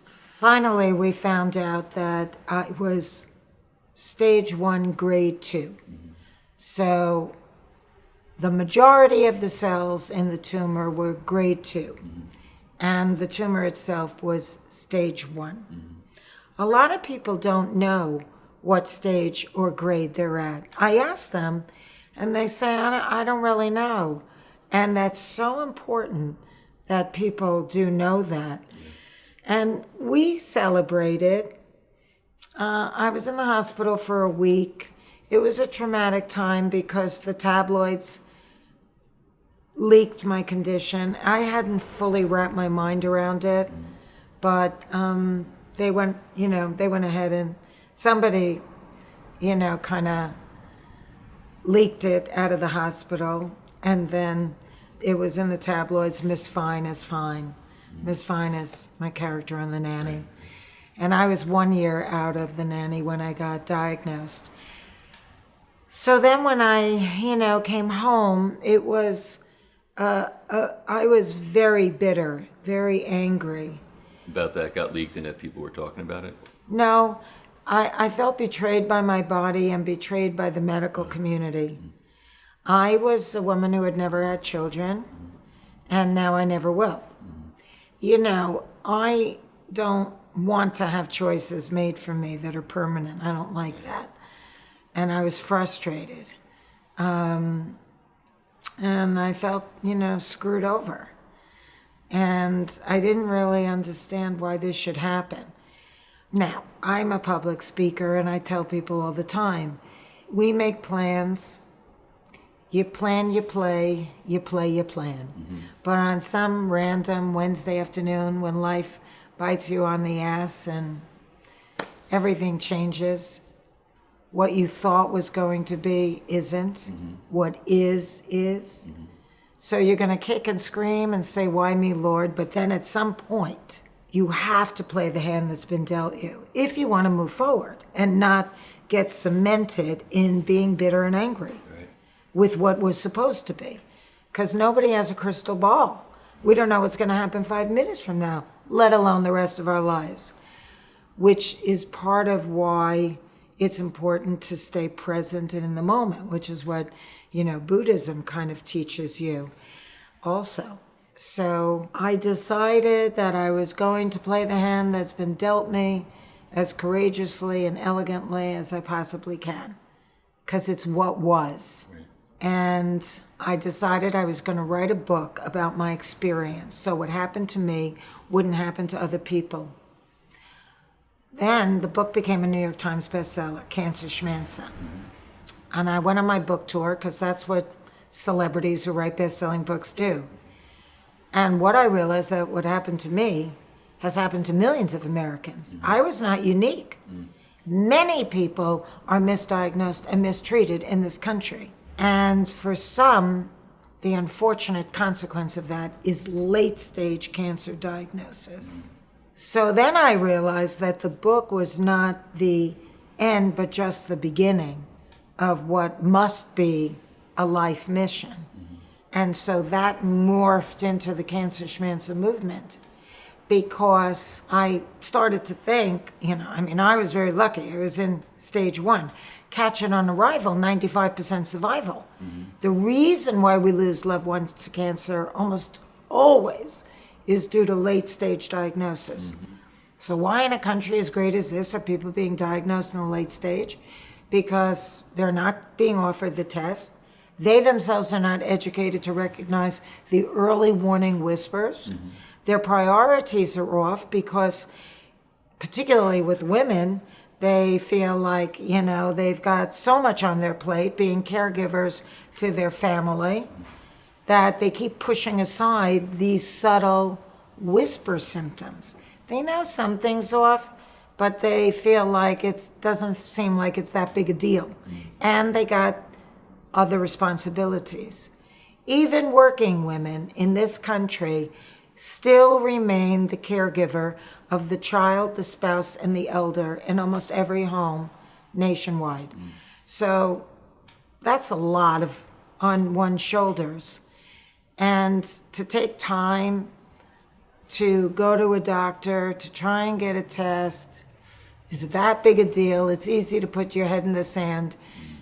finally, we found out that I was stage 1, grade 2. So the majority of the cells in the tumor were grade 2. And the tumor itself was stage 1. A lot of people don't know what stage or grade they're at. I ask them, and they say, I don't really know. And that's so important that people do know that. And we celebrated. I was in the hospital for a week. It was a traumatic time because the tabloids leaked my condition. I hadn't fully wrapped my mind around it, but they went ahead and somebody, kind of leaked it out of the hospital, and then it was in the tabloids, Miss Fine is fine. Miss Fine is my character on The Nanny. And I was 1 year out of The Nanny when I got diagnosed. So then when I, came home, it was, I was very bitter, very angry. About that got leaked and that people were talking about it? No, I felt betrayed by my body and betrayed by the medical community. I was a woman who had never had children, and now I never will. I don't want to have choices made for me that are permanent. I don't like that. And I was frustrated. And I felt, screwed over. And I didn't really understand why this should happen. Now, I'm a public speaker, and I tell people all the time, we make plans. You plan, you play, you play, you plan. But on some random Wednesday afternoon when life bites you on the ass and everything changes, what you thought was going to be isn't. What is. So you're going to kick and scream and say, why me, Lord? But then at some point, you have to play the hand that's been dealt you if you want to move forward and not get cemented in being bitter and angry with what was supposed to be. Because nobody has a crystal ball. We don't know what's going to happen 5 minutes from now, let alone the rest of our lives, which is part of why it's important to stay present and in the moment, which is what, Buddhism kind of teaches you also. So I decided that I was going to play the hand that's been dealt me as courageously and elegantly as I possibly can, because it's what was. And I decided I was going to write a book about my experience, so what happened to me wouldn't happen to other people. Then the book became a New York Times bestseller, Cancer Schmancer. And I went on my book tour, because that's what celebrities who write best-selling books do. And what I realized that what happened to me has happened to millions of Americans. I was not unique. Many people are misdiagnosed and mistreated in this country. And for some, the unfortunate consequence of that is late-stage cancer diagnosis. So then I realized that the book was not the end, but just the beginning of what must be a life mission. And so that morphed into the Cancer Schmancer movement, because I started to think, I was very lucky. I was in stage 1. Catch it on arrival, 95% survival. The reason why we lose loved ones to cancer almost always is due to late stage diagnosis. So why in a country as great as this are people being diagnosed in the late stage? Because they're not being offered the test. They themselves are not educated to recognize the early warning whispers. Their priorities are off because, particularly with women, they feel like, they've got so much on their plate being caregivers to their family that they keep pushing aside these subtle whisper symptoms. They know something's off, but they feel like it doesn't seem like it's that big a deal. And they got other responsibilities. Even working women in this country still remain the caregiver of the child, the spouse, and the elder in almost every home nationwide. So that's a lot on one's shoulders. And to take time to go to a doctor, to try and get a test, is that big a deal? It's easy to put your head in the sand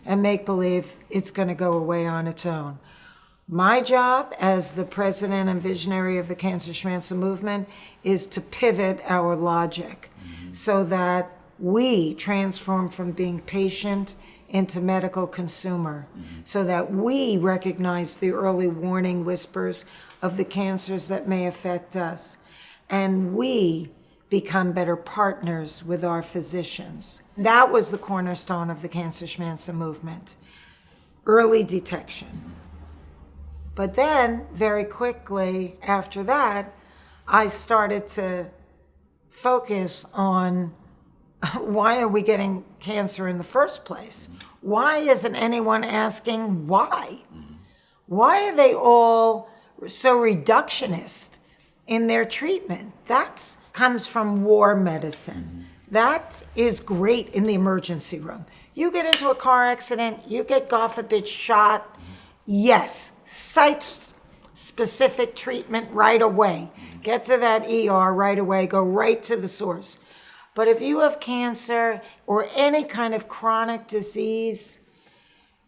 and make believe it's going to go away on its own. My job as the president and visionary of the Cancer Schmancer movement is to pivot our logic so that we transform from being patient into medical consumer, so that we recognize the early warning whispers of the cancers that may affect us, and we become better partners with our physicians. That was the cornerstone of the Cancer Schmancer movement, early detection. But then, very quickly after that, I started to focus on why are we getting cancer in the first place? Why isn't anyone asking why? Why are they all so reductionist in their treatment? That comes from war medicine. That is great in the emergency room. You get into a car accident, you get, God forbid, shot. Yes, site-specific treatment right away. Get to that ER right away, go right to the source. But if you have cancer or any kind of chronic disease,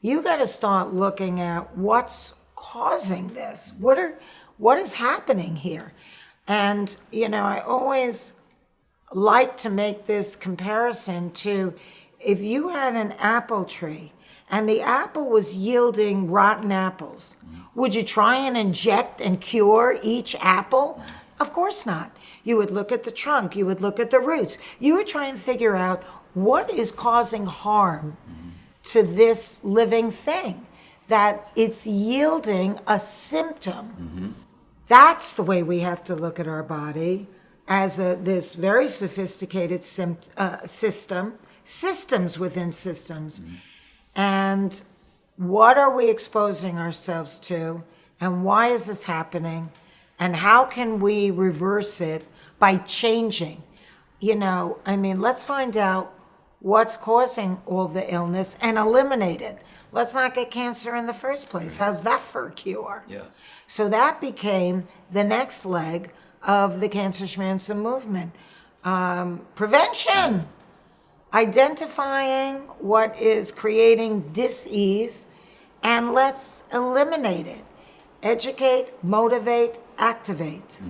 you got to start looking at what's causing this. What is happening here? And, I always like to make this comparison to if you had an apple tree and the apple was yielding rotten apples, would you try and inject and cure each apple? Of course not. You would look at the trunk, you would look at the roots. You would try and figure out what is causing harm to this living thing, that it's yielding a symptom. That's the way we have to look at our body, as this very sophisticated systems within systems. And what are we exposing ourselves to, and why is this happening, and how can we reverse it by changing? Let's find out what's causing all the illness and eliminate it. Let's not get cancer in the first place. How's that for a cure? Yeah. So that became the next leg of the Cancer Schmancer movement. Prevention. Identifying what is creating dis-ease, and let's eliminate it. Educate, motivate, activate.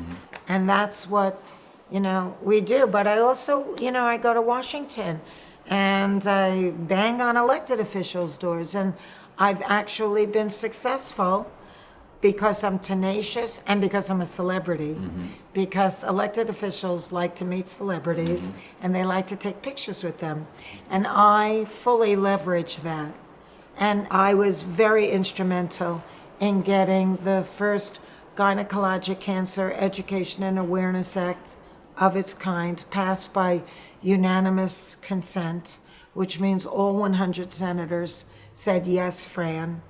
And that's what, we do. But I also, I go to Washington and I bang on elected officials' doors, and I've actually been successful because I'm tenacious and because I'm a celebrity. Because elected officials like to meet celebrities and they like to take pictures with them. And I fully leverage that. And I was very instrumental in getting the first Gynecologic Cancer Education and Awareness Act of its kind passed by unanimous consent, which means all 100 senators said, yes, Fran.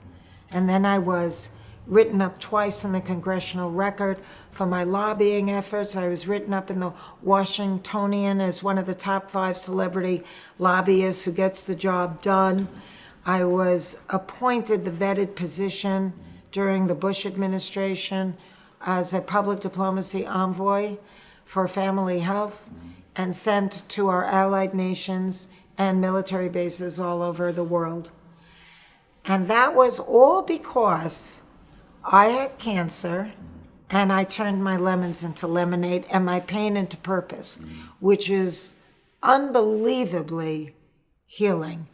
And then I was written up twice in the Congressional Record for my lobbying efforts. I was written up in the Washingtonian as one of the top 5 celebrity lobbyists who gets the job done. I was appointed the vetted position during the Bush administration as a public diplomacy envoy for family health and sent to our allied nations and military bases all over the world. And that was all because I had cancer and I turned my lemons into lemonade and my pain into purpose, which is unbelievably healing.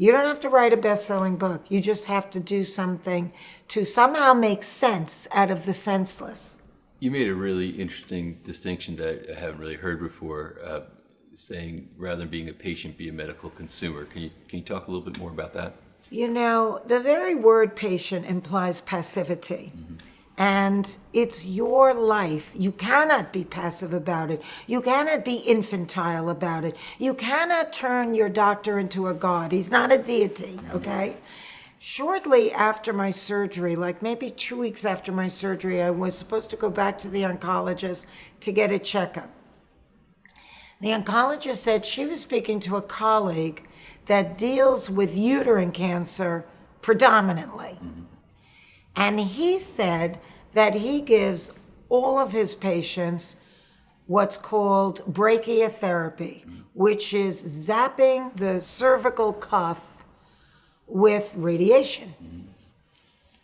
You don't have to write a best-selling book. You just have to do something to somehow make sense out of the senseless. You made a really interesting distinction that I haven't really heard before, saying rather than being a patient, be a medical consumer. Can you talk a little bit more about that? You know, the very word patient implies passivity. Mm-hmm. And it's your life. You cannot be passive about it. You cannot be infantile about it. You cannot turn your doctor into a god. He's not a deity, okay? Shortly after my surgery, like maybe 2 weeks after my surgery, I was supposed to go back to the oncologist to get a checkup. The oncologist said she was speaking to a colleague that deals with uterine cancer predominantly. Mm-hmm. And he said that he gives all of his patients what's called brachytherapy, which is zapping the cervical cuff with radiation. Mm-hmm.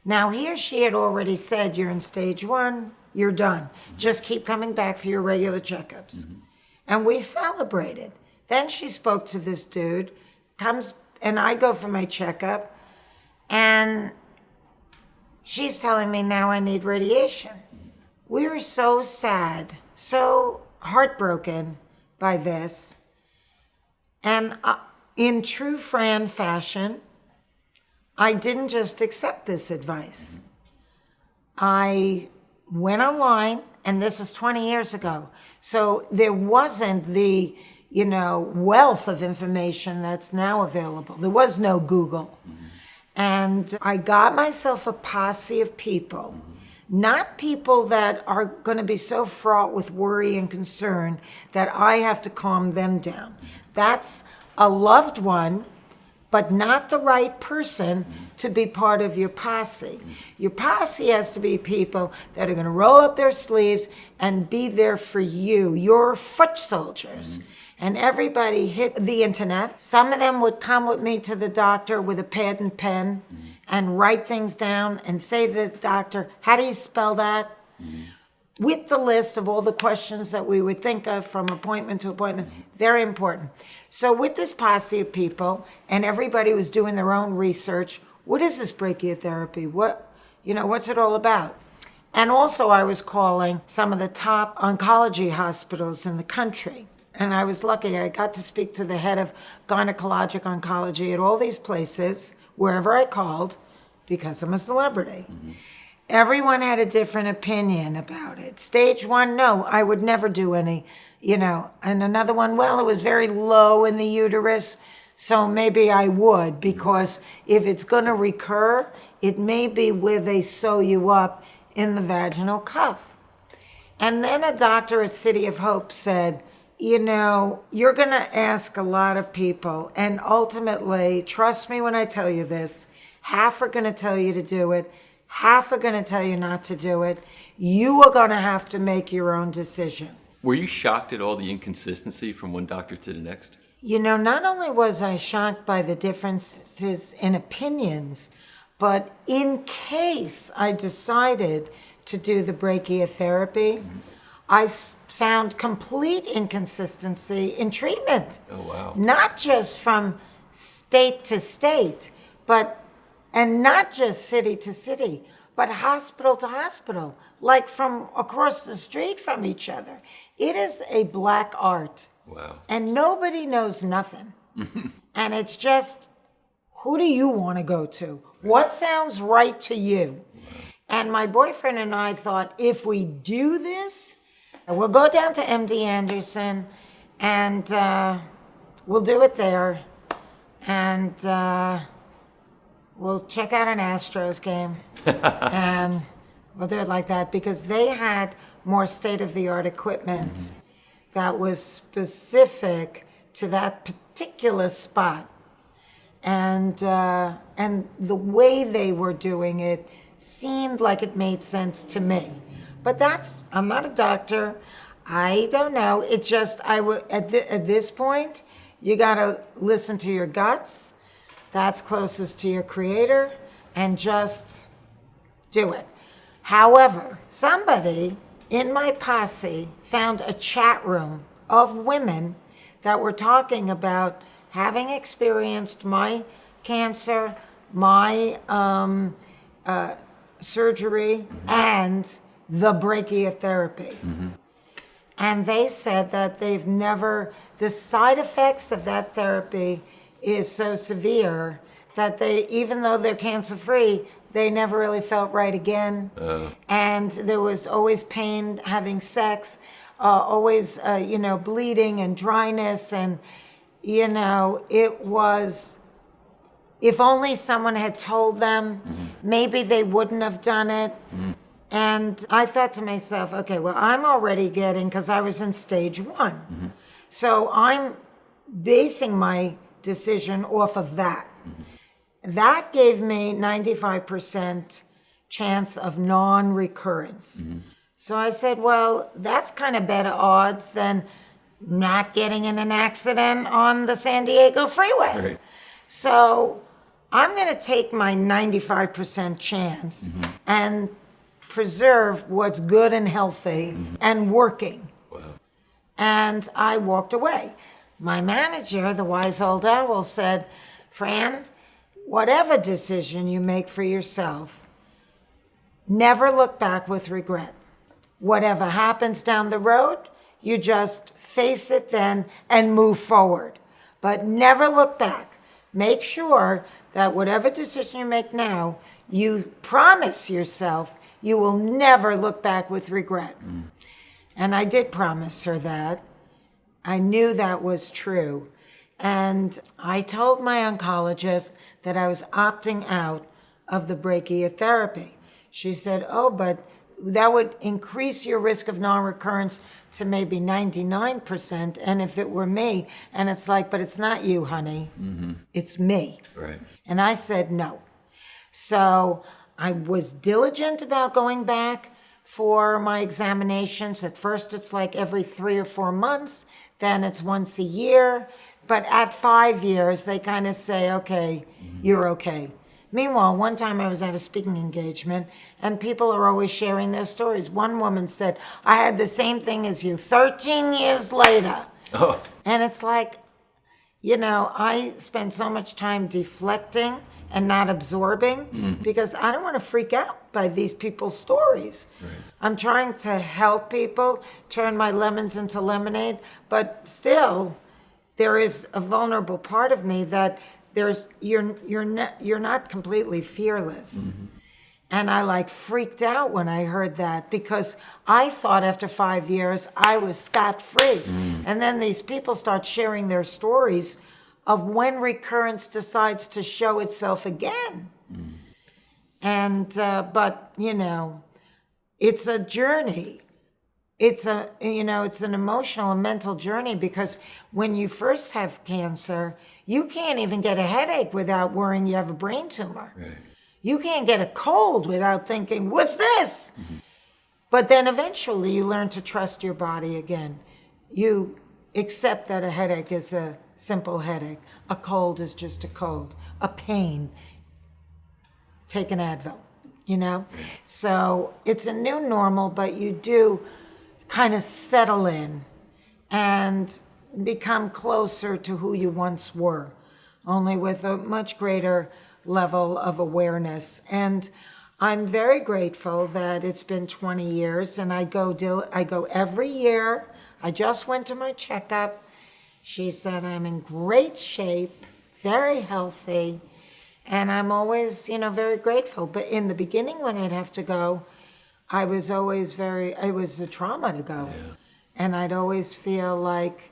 Now, he or she had already said, you're in stage 1, you're done. Mm-hmm. Just keep coming back for your regular checkups. Mm-hmm. And we celebrated. Then she spoke to this dude, comes, and I go for my checkup, and she's telling me now I need radiation. We were so sad, so heartbroken by this. And in true Fran fashion, I didn't just accept this advice. I went online, and this was 20 years ago. So there wasn't the, wealth of information that's now available. There was no Google. Mm-hmm. And I got myself a posse of people, not people that are going to be so fraught with worry and concern that I have to calm them down. That's a loved one, but not the right person to be part of your posse. Your posse has to be people that are going to roll up their sleeves and be there for you, your foot soldiers. And everybody hit the internet. Some of them would come with me to the doctor with a pad and pen and write things down and say to the doctor, how do you spell that? With the list of all the questions that we would think of from appointment to appointment. Very important. So with this posse of people, and everybody was doing their own research, what is this brachytherapy? What's it all about? And also I was calling some of the top oncology hospitals in the country. And I was lucky. I got to speak to the head of gynecologic oncology at all these places, wherever I called, because I'm a celebrity. Mm-hmm. Everyone had a different opinion about it. Stage 1, no, I would never do any, And another one, well, it was very low in the uterus, so maybe I would, because if it's going to recur, it may be where they sew you up in the vaginal cuff. And then a doctor at City of Hope said, you're going to ask a lot of people, and ultimately, trust me when I tell you this, half are going to tell you to do it, half are going to tell you not to do it. You are going to have to make your own decision. Were you shocked at all the inconsistency from one doctor to the next? Not only was I shocked by the differences in opinions, but in case I decided to do the brachytherapy, I found complete inconsistency in treatment. Oh, wow. Not just from state to state, and not just city to city, but hospital to hospital, like from across the street from each other. It is a black art. Wow. And nobody knows nothing. And it's just, who do you want to go to? What sounds right to you? And my boyfriend and I thought, if we do this, we'll go down to MD Anderson and we'll do it there. And we'll check out an Astros game. And we'll do it like that, because they had more state-of-the-art equipment that was specific to that particular spot. And the way they were doing it seemed like it made sense to me. But I'm not a doctor. I don't know. It's just, at this point, you gotta listen to your guts. That's closest to your creator, and just do it. However, somebody in my posse found a chat room of women that were talking about having experienced my cancer, my surgery, and the brachytherapy. And they said that the side effects of that therapy is so severe that even though they're cancer-free, they never really felt right again. And there was always pain having sex, always, bleeding and dryness. And, it was, if only someone had told them, maybe they wouldn't have done it. And I thought to myself, okay, well, I'm already because I was in stage 1. So I'm basing my decision off of that. That gave me 95% chance of non-recurrence. So I said, well, that's kind of better odds than not getting in an accident on the San Diego freeway. Right. So I'm going to take my 95% chance and preserve what's good and healthy and working. Wow. And I walked away. My manager, the wise old owl, said, Fran, whatever decision you make for yourself, never look back with regret. Whatever happens down the road, you just face it then and move forward. But never look back. Make sure that whatever decision you make now, you promise yourself you will never look back with regret. And I did promise her that. I knew that was true. And I told my oncologist that I was opting out of the brachytherapy. She said, oh, but that would increase your risk of non-recurrence to maybe 99%. And if it were me, and it's like, but it's not you, honey. It's me. Right. And I said no. So I was diligent about going back for my examinations. At first, it's like every 3 or 4 months. Then it's once a year. But at 5 years, they kind of say, okay, you're okay. Meanwhile, one time I was at a speaking engagement, and people are always sharing their stories. One woman said, I had the same thing as you 13 years later. Oh. And it's like, I spend so much time deflecting and not absorbing because I don't want to freak out by these people's stories. Right. I'm trying to help people turn my lemons into lemonade, but still there is a vulnerable part of me that you're not completely fearless. And I freaked out when I heard that because I thought after 5 years I was scot-free. And then these people start sharing their stories of when recurrence decides to show itself again. And, but, it's a journey. It's an emotional and mental journey because when you first have cancer, you can't even get a headache without worrying you have a brain tumor. Right. You can't get a cold without thinking, what's this? But then eventually you learn to trust your body again. You accept that a headache is a simple headache. A cold is just a cold. A pain, take an Advil, So it's a new normal, but you do kind of settle in and become closer to who you once were, only with a much greater level of awareness. And I'm very grateful that it's been 20 years and I go every year. I just went to my checkup. She said I'm in great shape, very healthy, and I'm always, very grateful. But in the beginning when I'd have to go, I was always it was a trauma to go. Yeah. And I'd always feel like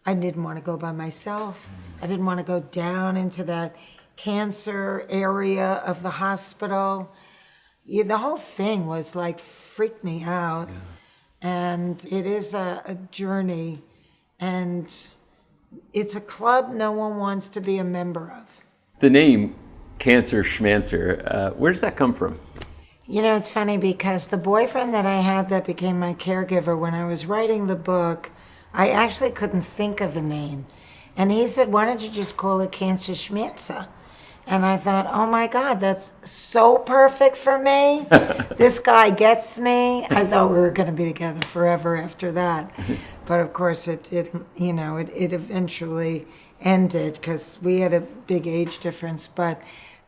I didn't want to go by myself. I didn't want to go down into that cancer area of the hospital. The whole thing was freaked me out. Yeah. And it is a journey, and it's a club no one wants to be a member of. The name Cancer Schmancer, where does that come from? It's funny because the boyfriend that I had that became my caregiver, when I was writing the book, I actually couldn't think of a name. And he said, why don't you just call it Cancer Schmancer? And I thought, oh my God, that's so perfect for me. This guy gets me. I thought we were going to be together forever after that. But of course, it eventually ended because we had a big age difference. But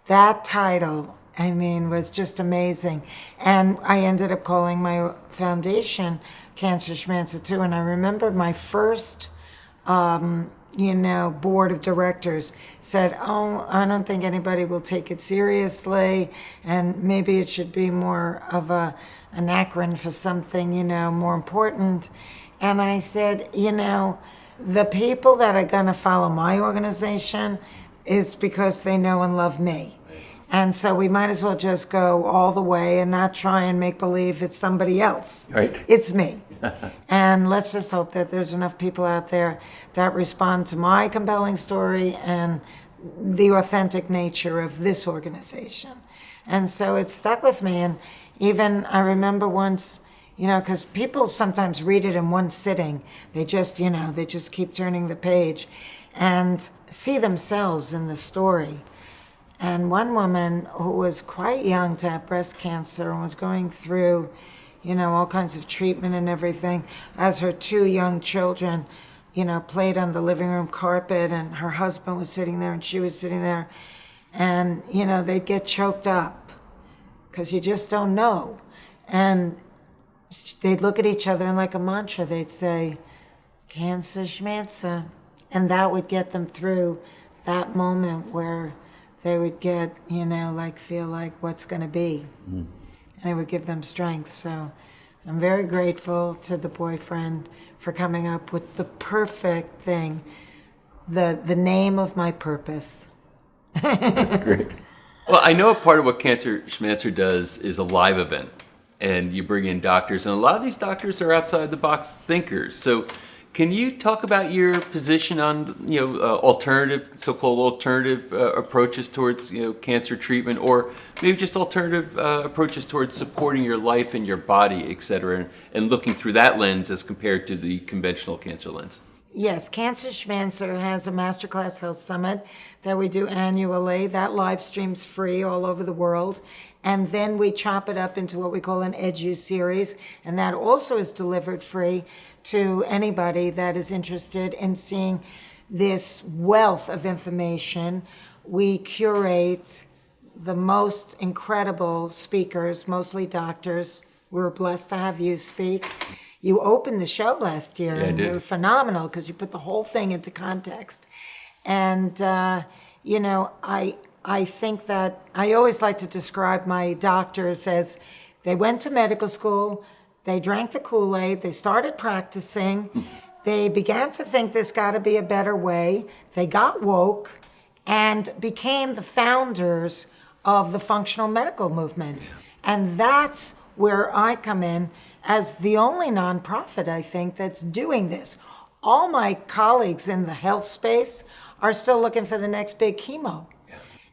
that title, I mean, was just amazing. And I ended up calling my foundation Cancer Schmancer too. And I remember my first board of directors said, oh, I don't think anybody will take it seriously, and maybe it should be more of an acronym for something, more important. And I said, the people that are going to follow my organization is because they know and love me. And so we might as well just go all the way and not try and make believe it's somebody else. Right. It's me. And let's just hope that there's enough people out there that respond to my compelling story and the authentic nature of this organization. And so it stuck with me. And even I remember once, because people sometimes read it in one sitting. They just keep turning the page and see themselves in the story. And one woman who was quite young to have breast cancer and was going through, all kinds of treatment and everything, as her two young children, played on the living room carpet, and her husband was sitting there and she was sitting there, and, they'd get choked up because you just don't know. And they'd look at each other and like a mantra, they'd say, "Cancer schmancer." And that would get them through that moment where they would get, feel like what's going to be. Mm. And it would give them strength. So I'm very grateful to the boyfriend for coming up with the perfect thing, the name of my purpose. That's great. Well, I know a part of what Cancer Schmancer does is a live event, and you bring in doctors, and a lot of these doctors are outside the box thinkers. So can you talk about your position on, so-called alternative approaches towards, cancer treatment, or maybe just alternative approaches towards supporting your life and your body, et cetera, and looking through that lens as compared to the conventional cancer lens? Yes, Cancer Schmancer has a Masterclass Health Summit that we do annually. That live streams free all over the world. And then we chop it up into what we call an Edu series, and that also is delivered free to anybody that is interested in seeing this wealth of information. We curate the most incredible speakers, mostly doctors. We were blessed to have you speak. You opened the show last year, and you were phenomenal because you put the whole thing into context. And, I think that I always like to describe my doctors as they went to medical school, they drank the Kool-Aid, they started practicing, they began to think there's got to be a better way, they got woke, and became the founders of the functional medical movement. And that's where I come in as the only nonprofit, I think, that's doing this. All my colleagues in the health space are still looking for the next big chemo.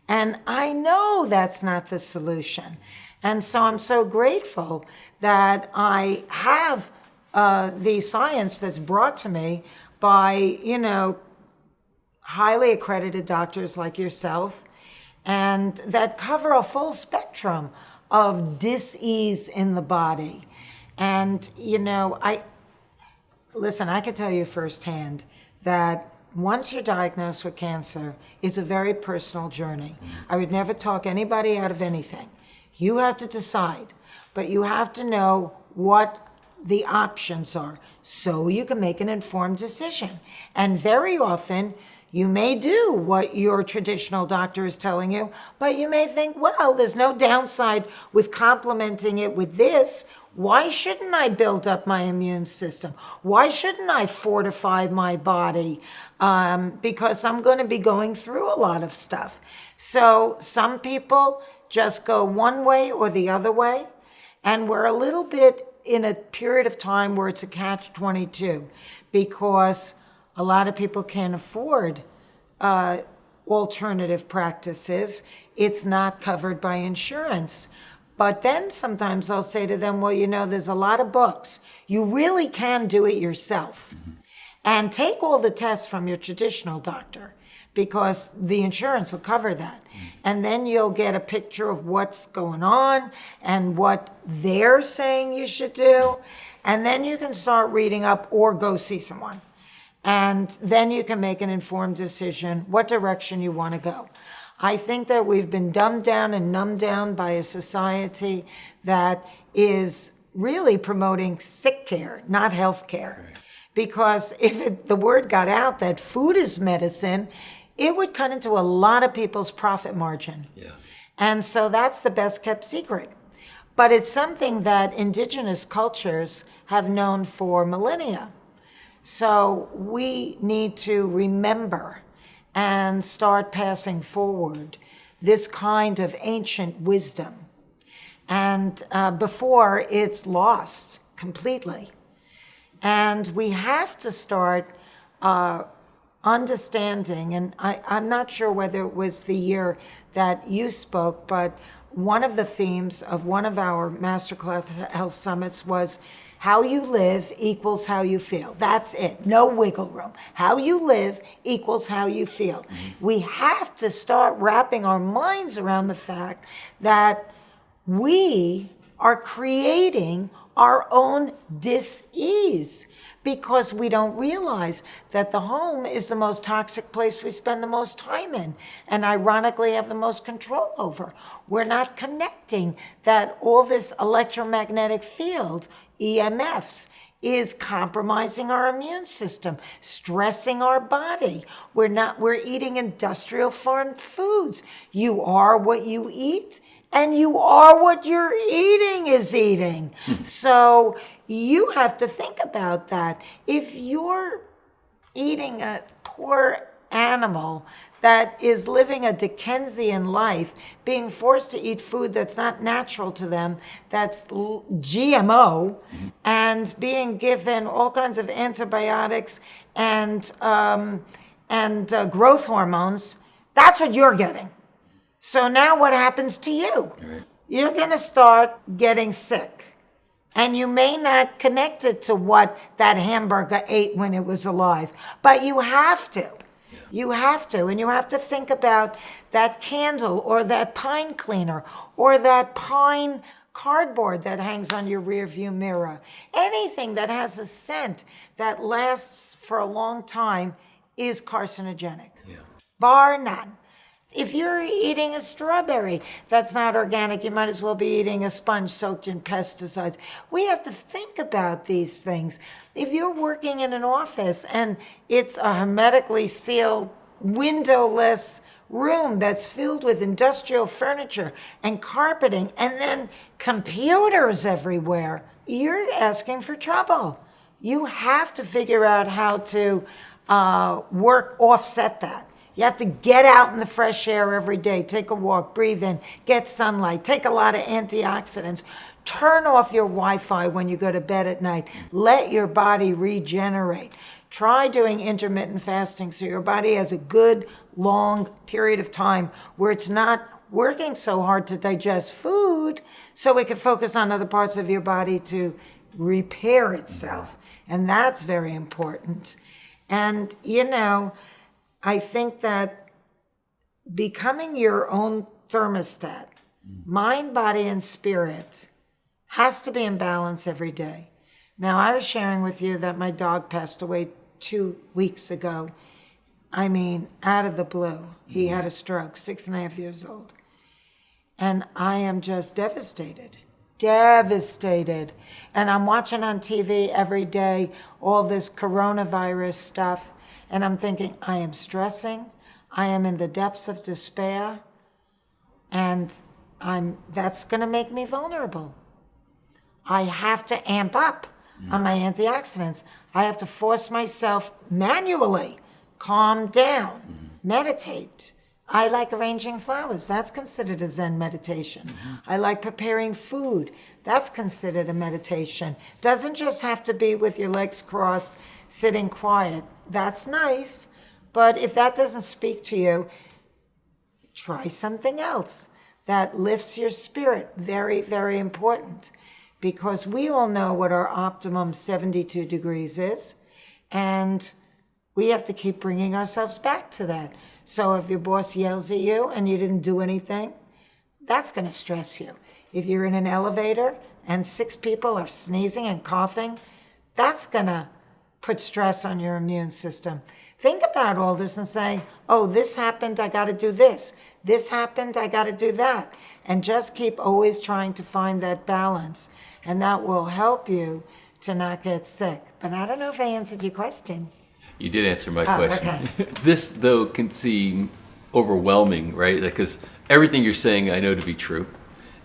And I know that's not the solution. And so I'm so grateful that I have the science that's brought to me by, highly accredited doctors like yourself, and that cover a full spectrum of dis-ease in the body. And, I could tell you firsthand that once you're diagnosed with cancer, it's a very personal journey. I would never talk anybody out of anything. You have to decide, but you have to know what the options are so you can make an informed decision. And very often, you may do what your traditional doctor is telling you, but you may think, well, there's no downside with complementing it with this. Why shouldn't I build up my immune system? Why shouldn't I fortify my body? Because I'm going to be going through a lot of stuff. So some people just go one way or the other way, and we're a little bit in a period of time where it's a catch-22 because a lot of people can't afford alternative practices. It's not covered by insurance. But then sometimes I'll say to them, well, there's a lot of books. You really can do it yourself. and take all the tests from your traditional doctor, because the insurance will cover that. And then you'll get a picture of what's going on and what they're saying you should do. And then you can start reading up or go see someone. And then you can make an informed decision what direction you want to go. I think that we've been dumbed down and numbed down by a society that is really promoting sick care, not health care. Right. Because if the word got out that food is medicine, it would cut into a lot of people's profit margin. Yeah. And so that's the best kept secret. But it's something that indigenous cultures have known for millennia. So we need to remember and start passing forward this kind of ancient wisdom. And before it's lost completely. And we have to start understanding, and I'm not sure whether it was the year that you spoke, but one of the themes of one of our Masterclass Health Summits was how you live equals how you feel. That's it. No wiggle room. How you live equals how you feel. Mm-hmm. We have to start wrapping our minds around the fact that we are creating our own dis-ease because we don't realize that the home is the most toxic place we spend the most time in and ironically have the most control over. We're not connecting that all this electromagnetic field, EMFs, is compromising our immune system, stressing our body. We're eating industrial farmed foods. You are what you eat. And you are what you're eating is eating. So you have to think about that. If you're eating a poor animal that is living a Dickensian life, being forced to eat food that's not natural to them, that's GMO, and being given all kinds of antibiotics and growth hormones, that's what you're getting. So now what happens to you? Right. You're going to start getting sick. And you may not connect it to what that hamburger ate when it was alive. But you have to. Yeah. You have to. And you have to think about that candle or that pine cleaner or that pine cardboard that hangs on your rearview mirror. Anything that has a scent that lasts for a long time is carcinogenic. Yeah. Bar none. If you're eating a strawberry that's not organic, you might as well be eating a sponge soaked in pesticides. We have to think about these things. If you're working in an office and it's a hermetically sealed, windowless room that's filled with industrial furniture and carpeting and then computers everywhere, you're asking for trouble. You have to figure out how to offset that. You have to get out in the fresh air every day, take a walk, breathe in, get sunlight, take a lot of antioxidants. Turn off your Wi-Fi when you go to bed at night. Let your body regenerate. Try doing intermittent fasting so your body has a good, long period of time where it's not working so hard to digest food so it can focus on other parts of your body to repair itself. And that's very important. And, I think that becoming your own thermostat, mind, body, and spirit, has to be in balance every day. Now, I was sharing with you that my dog passed away 2 weeks ago. I mean, out of the blue. He had a stroke, 6.5 years old. And I am just devastated. Devastated. And I'm watching on TV every day all this coronavirus stuff. And I'm thinking, I am stressing, I am in the depths of despair, and that's gonna make me vulnerable. I have to amp up on my antioxidants. I have to force myself manually, calm down, meditate. I like arranging flowers. That's considered a Zen meditation. I like preparing food. That's considered a meditation. Doesn't just have to be with your legs crossed, sitting quiet. That's nice. But if that doesn't speak to you, try something else that lifts your spirit. Very, very important. Because we all know what our optimum 72 degrees is. And we have to keep bringing ourselves back to that. So if your boss yells at you and you didn't do anything, that's going to stress you. If you're in an elevator and 6 people are sneezing and coughing, that's going to put stress on your immune system. Think about all this and say, oh, this happened, I got to do this. This happened, I got to do that. And just keep always trying to find that balance. And that will help you to not get sick. But I don't know if I answered your question. You did answer my question. Okay. This, though, can seem overwhelming, right? Because everything you're saying I know to be true.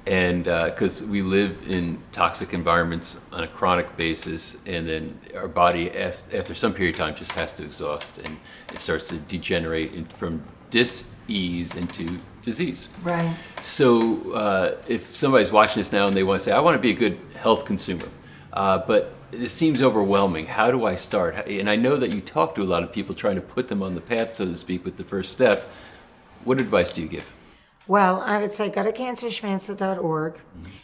And because we live in toxic environments on a chronic basis, and then our body, after some period of time, just has to exhaust, and it starts to degenerate from dis-ease into disease. Right. So if somebody's watching this now and they want to say, I want to be a good health consumer, but it seems overwhelming. How do I start? And I know that you talk to a lot of people trying to put them on the path, so to speak, with the first step. What advice do you give? Well, I would say go to cancerschmancer.org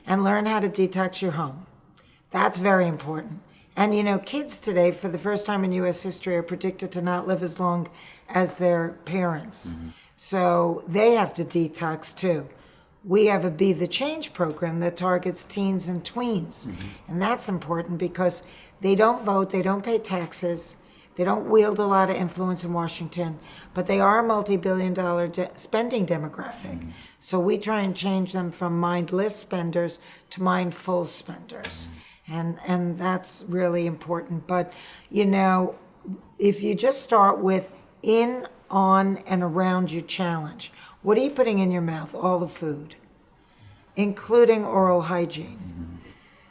and learn how to detox your home. That's very important. And you know, kids today, for the first time in U.S. history, are predicted to not live as long as their parents. So they have to detox too. We have a Be the Change program that targets teens and tweens. And that's important because they don't vote, they don't pay taxes, they don't wield a lot of influence in Washington, but they are a multi-billion-dollar spending demographic. So we try and change them from mindless spenders to mindful spenders. And that's really important. But, you know, if you just start with in, on, and around you challenge, what are you putting in your mouth? All the food, including oral hygiene.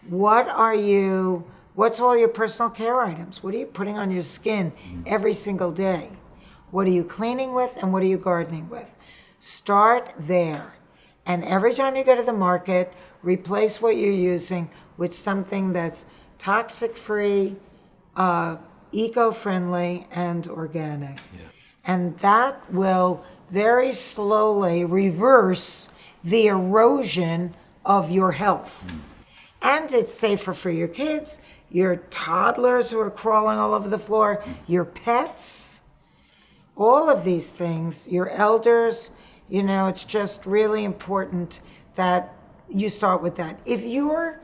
What's all your personal care items? What are you putting on your skin every single day? What are you cleaning with and what are you gardening with? Start there. And every time you go to the market, replace what you're using with something that's toxic-free, eco-friendly, and organic. And that will very slowly reverse the erosion of your health. And it's safer for your kids, your toddlers who are crawling all over the floor, your pets, all of these things, your elders. You know, it's just really important that you start with that. If you're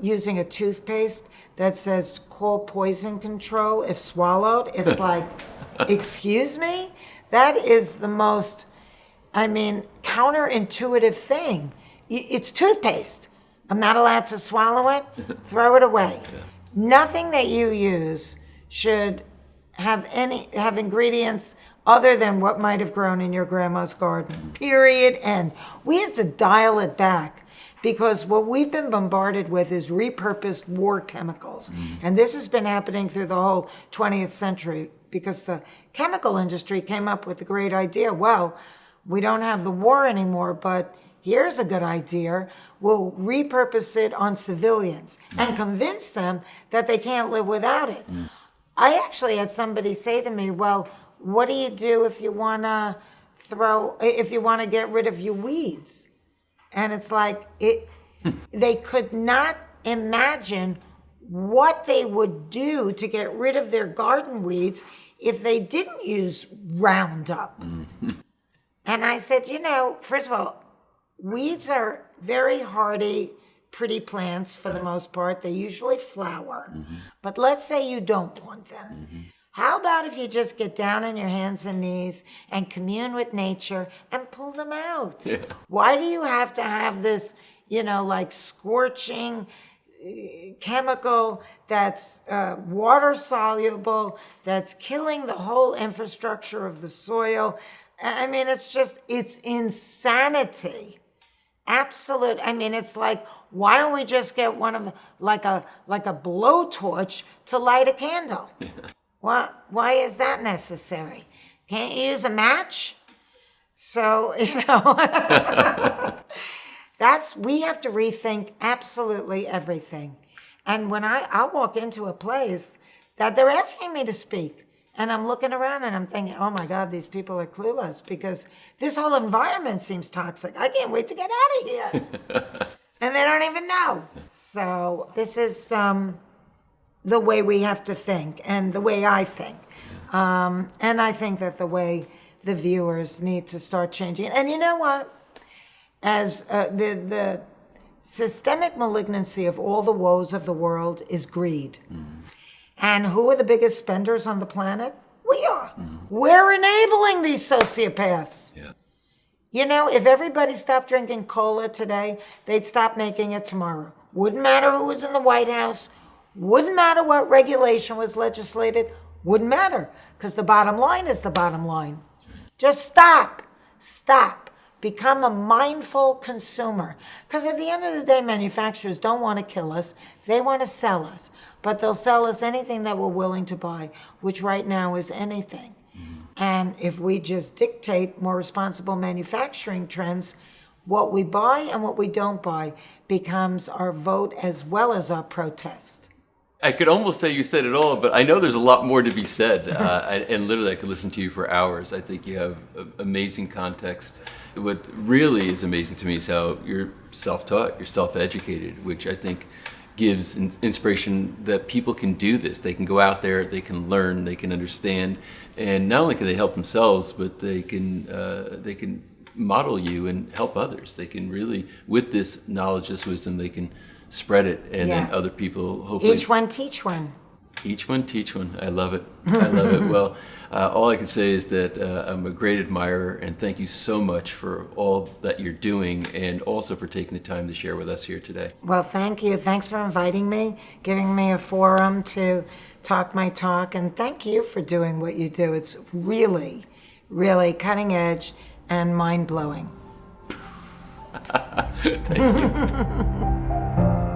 using a toothpaste that says call poison control if swallowed, it's like, excuse me? That is the most, counterintuitive thing. It's toothpaste. I'm not allowed to swallow it. Throw it away. Nothing that you use should have ingredients other than what might have grown in your grandma's garden. Period. And we have to dial it back because what we've been bombarded with is repurposed war chemicals. And this has been happening through the whole 20th century because the chemical industry came up with the great idea, well, we don't have the war anymore, but here's a good idea. We'll repurpose it on civilians and convince them that they can't live without it. I actually had somebody say to me, well, what do you do if you want to get rid of your weeds? And it's like, they could not imagine what they would do to get rid of their garden weeds if they didn't use Roundup. And I said, you know, first of all, weeds are very hardy, pretty plants for the most part. They usually flower. But let's say you don't want them. How about if you just get down on your hands and knees and commune with nature and pull them out? Why do you have to have this, like scorching chemical that's water soluble, that's killing the whole infrastructure of the soil? It's insanity. Absolute. It's like, why don't we just get one of like a blowtorch to light a candle? Why is that necessary? Can't you use a match? So, we have to rethink absolutely everything. And when I'll walk into a place that they're asking me to speak, and I'm looking around and I'm thinking, oh my God, these people are clueless because this whole environment seems toxic. I can't wait to get out of here. And they don't even know. So this is the way we have to think and the way I think. And I think that the way the viewers need to start changing. And you know what? As the systemic malignancy of all the woes of the world is greed. And who are the biggest spenders on the planet? We are. We're enabling these sociopaths. Yeah. You know, if everybody stopped drinking cola today, they'd stop making it tomorrow. Wouldn't matter who was in the White House, wouldn't matter what regulation was legislated, wouldn't matter, because the bottom line is the bottom line. Just stop. Stop. Become a mindful consumer. Because at the end of the day, manufacturers don't want to kill us. They want to sell us. But they'll sell us anything that we're willing to buy, which right now is anything. And if we just dictate more responsible manufacturing trends, what we buy and what we don't buy becomes our vote as well as our protest. I could almost say you said it all, but I know there's a lot more to be said. And literally, I could listen to you for hours. I think you have amazing context. What really is amazing to me is how you're self-taught, you're self-educated, which I think gives inspiration that people can do this. They can go out there, they can learn, they can understand, and not only can they help themselves, but they can model you and help others. They can really, with this knowledge, this wisdom, they can spread it, and then other people hopefully. Each one teach one. Each one teach one. I love it. I love it. Well, all I can say is that I'm a great admirer, and thank you so much for all that you're doing, and also for taking the time to share with us here today. Well, thank you. Thanks for inviting me, giving me a forum to talk my talk, and thank you for doing what you do. It's really, really cutting edge and mind-blowing. Thank you.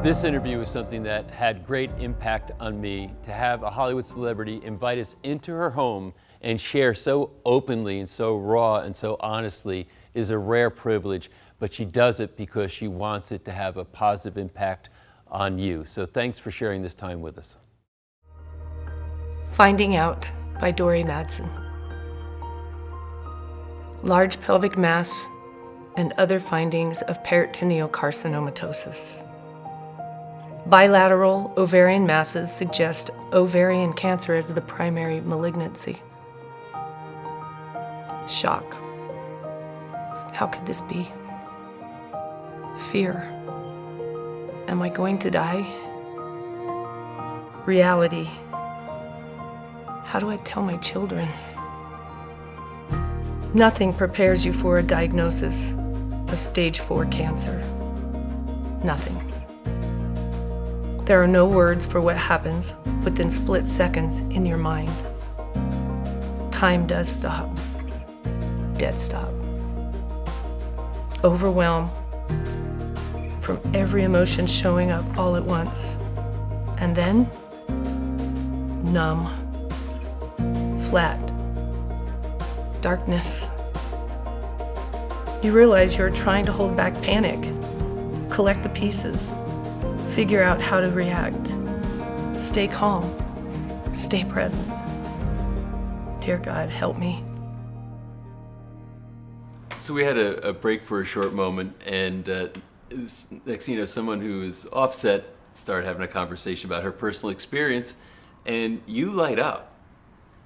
This interview was something that had great impact on me. To have a Hollywood celebrity invite us into her home and share so openly and so raw and so honestly is a rare privilege, but she does it because she wants it to have a positive impact on you. So thanks for sharing this time with us. Finding Out by Dory Madsen. Large pelvic mass and other findings of peritoneal carcinomatosis. Bilateral ovarian masses suggest ovarian cancer as the primary malignancy. Shock. How could this be? Fear. Am I going to die? Reality. How do I tell my children? Nothing prepares you for a diagnosis of stage 4 cancer. Nothing. There are no words for what happens within split seconds in your mind. Time does stop. Dead stop. Overwhelm from every emotion showing up all at once. And then, numb. Flat. Darkness. You realize you're trying to hold back panic, collect the pieces, figure out how to react, stay calm, stay present. Dear God, help me. So we had a break for a short moment, and next thing you know, someone who is offset started having a conversation about her personal experience, and you light up.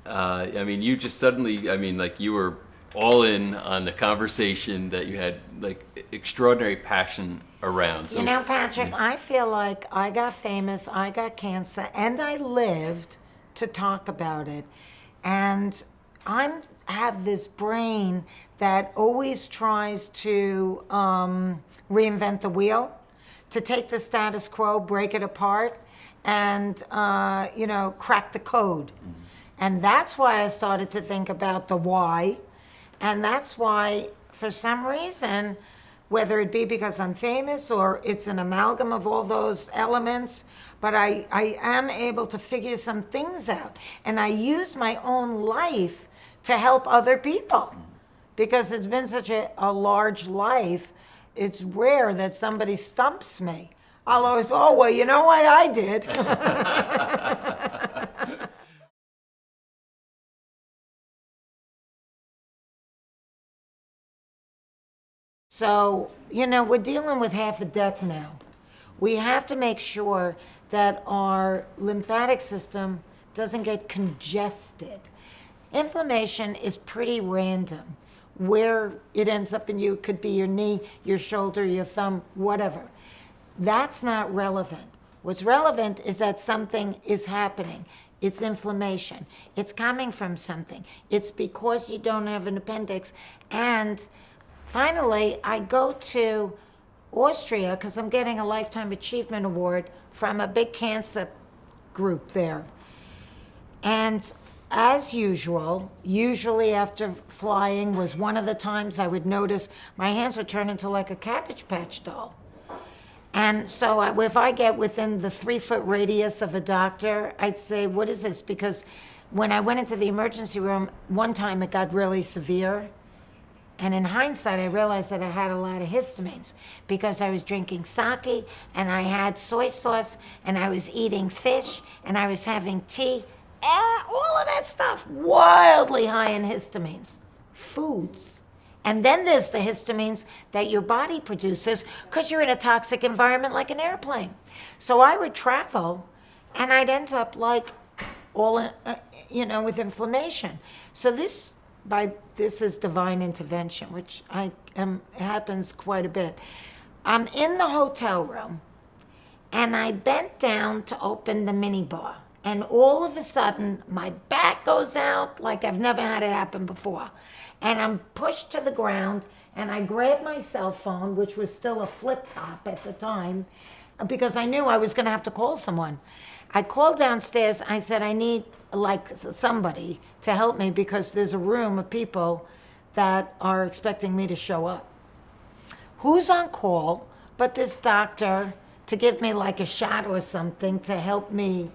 I mean, you just suddenly, I mean, like you were all in on the conversation that you had like extraordinary passion around. So, you know, Patrick, I feel like I got famous, I got cancer, and I lived to talk about it. And I have this brain that always tries to reinvent the wheel, to take the status quo, break it apart, and, you know, crack the code. Mm-hmm. And that's why I started to think about the why. And that's why, for some reason, whether it be because I'm famous or it's an amalgam of all those elements, but I am able to figure some things out. And I use my own life to help other people. Because it's been such a large life, it's rare that somebody stumps me. I'll always, oh, well, you know what I did? So, you know, we're dealing with half a deck now. We have to make sure that our lymphatic system doesn't get congested. Inflammation is pretty random. Where it ends up in you could be your knee, your shoulder, your thumb, whatever. That's not relevant. What's relevant is that something is happening. It's inflammation. It's coming from something. It's because you don't have an appendix. And finally, I go to Austria because I'm getting a Lifetime Achievement Award from a big cancer group there. And as usual, usually after flying was one of the times I would notice my hands would turn into like a Cabbage Patch doll. And so if I get within the 3-foot radius of a doctor, I'd say, what is this? Because when I went into the emergency room, one time it got really severe. And in hindsight, I realized that I had a lot of histamines because I was drinking sake and I had soy sauce and I was eating fish and I was having tea. All of that stuff, wildly high in histamines. Foods. And then there's the histamines that your body produces because you're in a toxic environment like an airplane. So I would travel and I'd end up like all, with inflammation. So this is divine intervention, which happens quite a bit. I'm in the hotel room and I bent down to open the minibar. And all of a sudden, my back goes out like I've never had it happen before. And I'm pushed to the ground, and I grab my cell phone, which was still a flip top at the time, because I knew I was going to have to call someone. I called downstairs. I said, I need somebody to help me because there's a room of people that are expecting me to show up. Who's on call but this doctor to give me like a shot or something to help me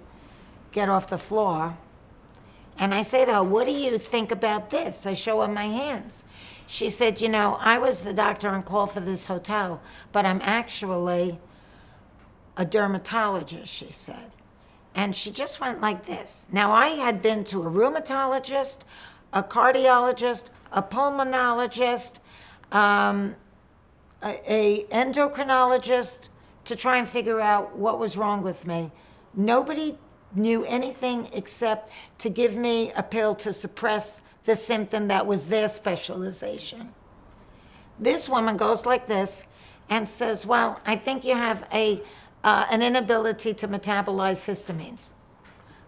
get off the floor? And I say to her, what do you think about this? I show her my hands. She said, I was the doctor on call for this hotel, but I'm actually a dermatologist, she said. And she just went like this. Now, I had been to a rheumatologist, a cardiologist, a pulmonologist, a endocrinologist to try and figure out what was wrong with me. Nobody knew anything except to give me a pill to suppress the symptom that was their specialization. This woman goes like this and says, well, I think you have an inability to metabolize histamines.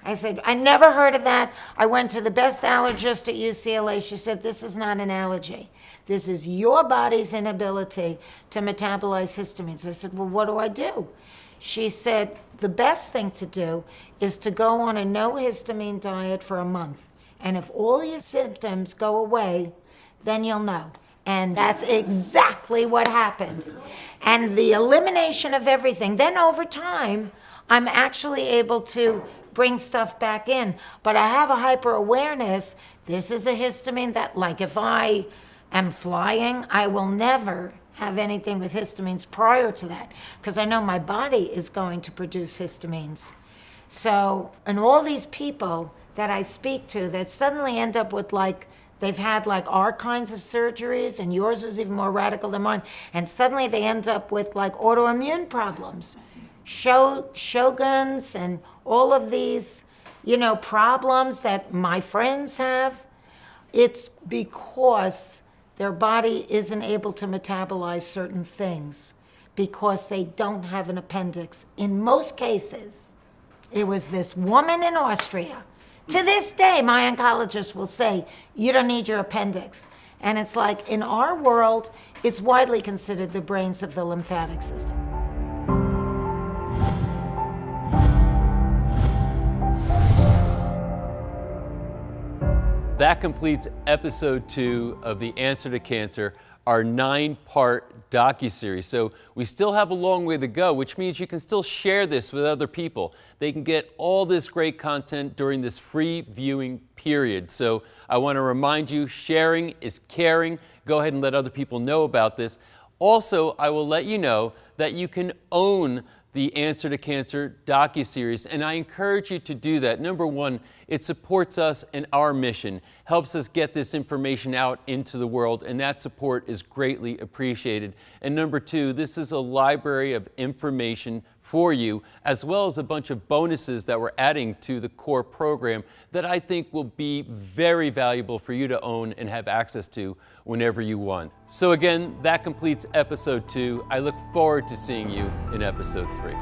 I said, I never heard of that. I went to the best allergist at UCLA. She said, this is not an allergy. This is your body's inability to metabolize histamines. I said, well, what do I do? She said, the best thing to do is to go on a no histamine diet for a month. And if all your symptoms go away, then you'll know. And that's exactly what happened. And the elimination of everything. Then over time, I'm actually able to bring stuff back in. But I have a hyper awareness. This is a histamine that, like, if I am flying, I will never have anything with histamines prior to that, because I know my body is going to produce histamines. So, and all these people that I speak to that suddenly end up with they've had our kinds of surgeries, and yours is even more radical than mine, and suddenly they end up with autoimmune problems, Sjogren's, and all of these, problems that my friends have. It's because their body isn't able to metabolize certain things because they don't have an appendix. In most cases, it was this woman in Austria. To this day, my oncologist will say, you don't need your appendix. And it's like, in our world, it's widely considered the brains of the lymphatic system. That completes episode 2 of The Answer to Cancer, our 9-part docuseries. So we still have a long way to go, which means you can still share this with other people. They can get all this great content during this free viewing period. So I want to remind you, sharing is caring. Go ahead and let other people know about this. Also, I will let you know that you can own the Answer to Cancer docuseries, and I encourage you to do that. Number one, it supports us and our mission, helps us get this information out into the world, and that support is greatly appreciated. And number two, this is a library of information for you, as well as a bunch of bonuses that we're adding to the core program that I think will be very valuable for you to own and have access to whenever you want. So again, that completes episode 2. I look forward to seeing you in episode 3.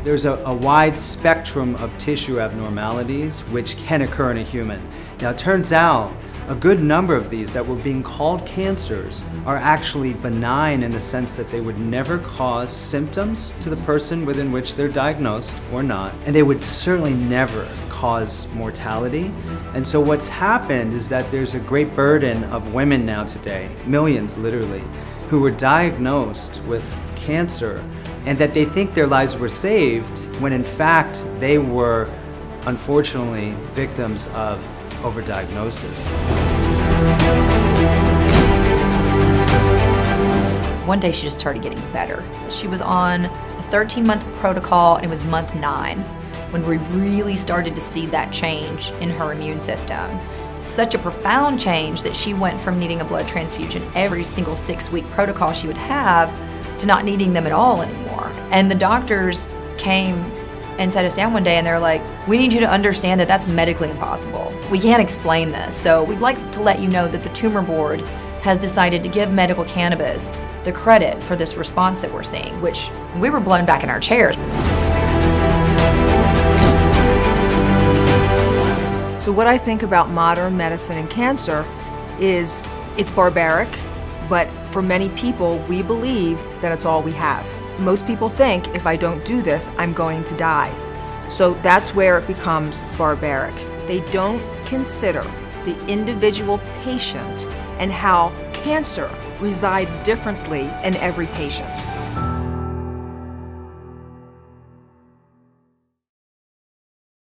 There's a wide spectrum of tissue abnormalities which can occur in a human. Now it turns out a good number of these that were being called cancers are actually benign in the sense that they would never cause symptoms to the person within which they're diagnosed or not, and they would certainly never cause mortality. And so what's happened is that there's a great burden of women now today, millions literally, who were diagnosed with cancer and that they think their lives were saved when in fact they were unfortunately victims of overdiagnosis. One day she just started getting better. She was on a 13-month protocol and it was month 9 when we really started to see that change in her immune system. Such a profound change that she went from needing a blood transfusion every single 6-week protocol she would have to not needing them at all anymore. And the doctors came and sat us down one day and they're like, we need you to understand that that's medically impossible. We can't explain this. So we'd like to let you know that the tumor board has decided to give medical cannabis the credit for this response that we're seeing, which we were blown back in our chairs. So what I think about modern medicine and cancer is it's barbaric, but for many people, we believe that it's all we have. Most people think if I don't do this, I'm going to die. So that's where it becomes barbaric. They don't consider the individual patient and how cancer resides differently in every patient.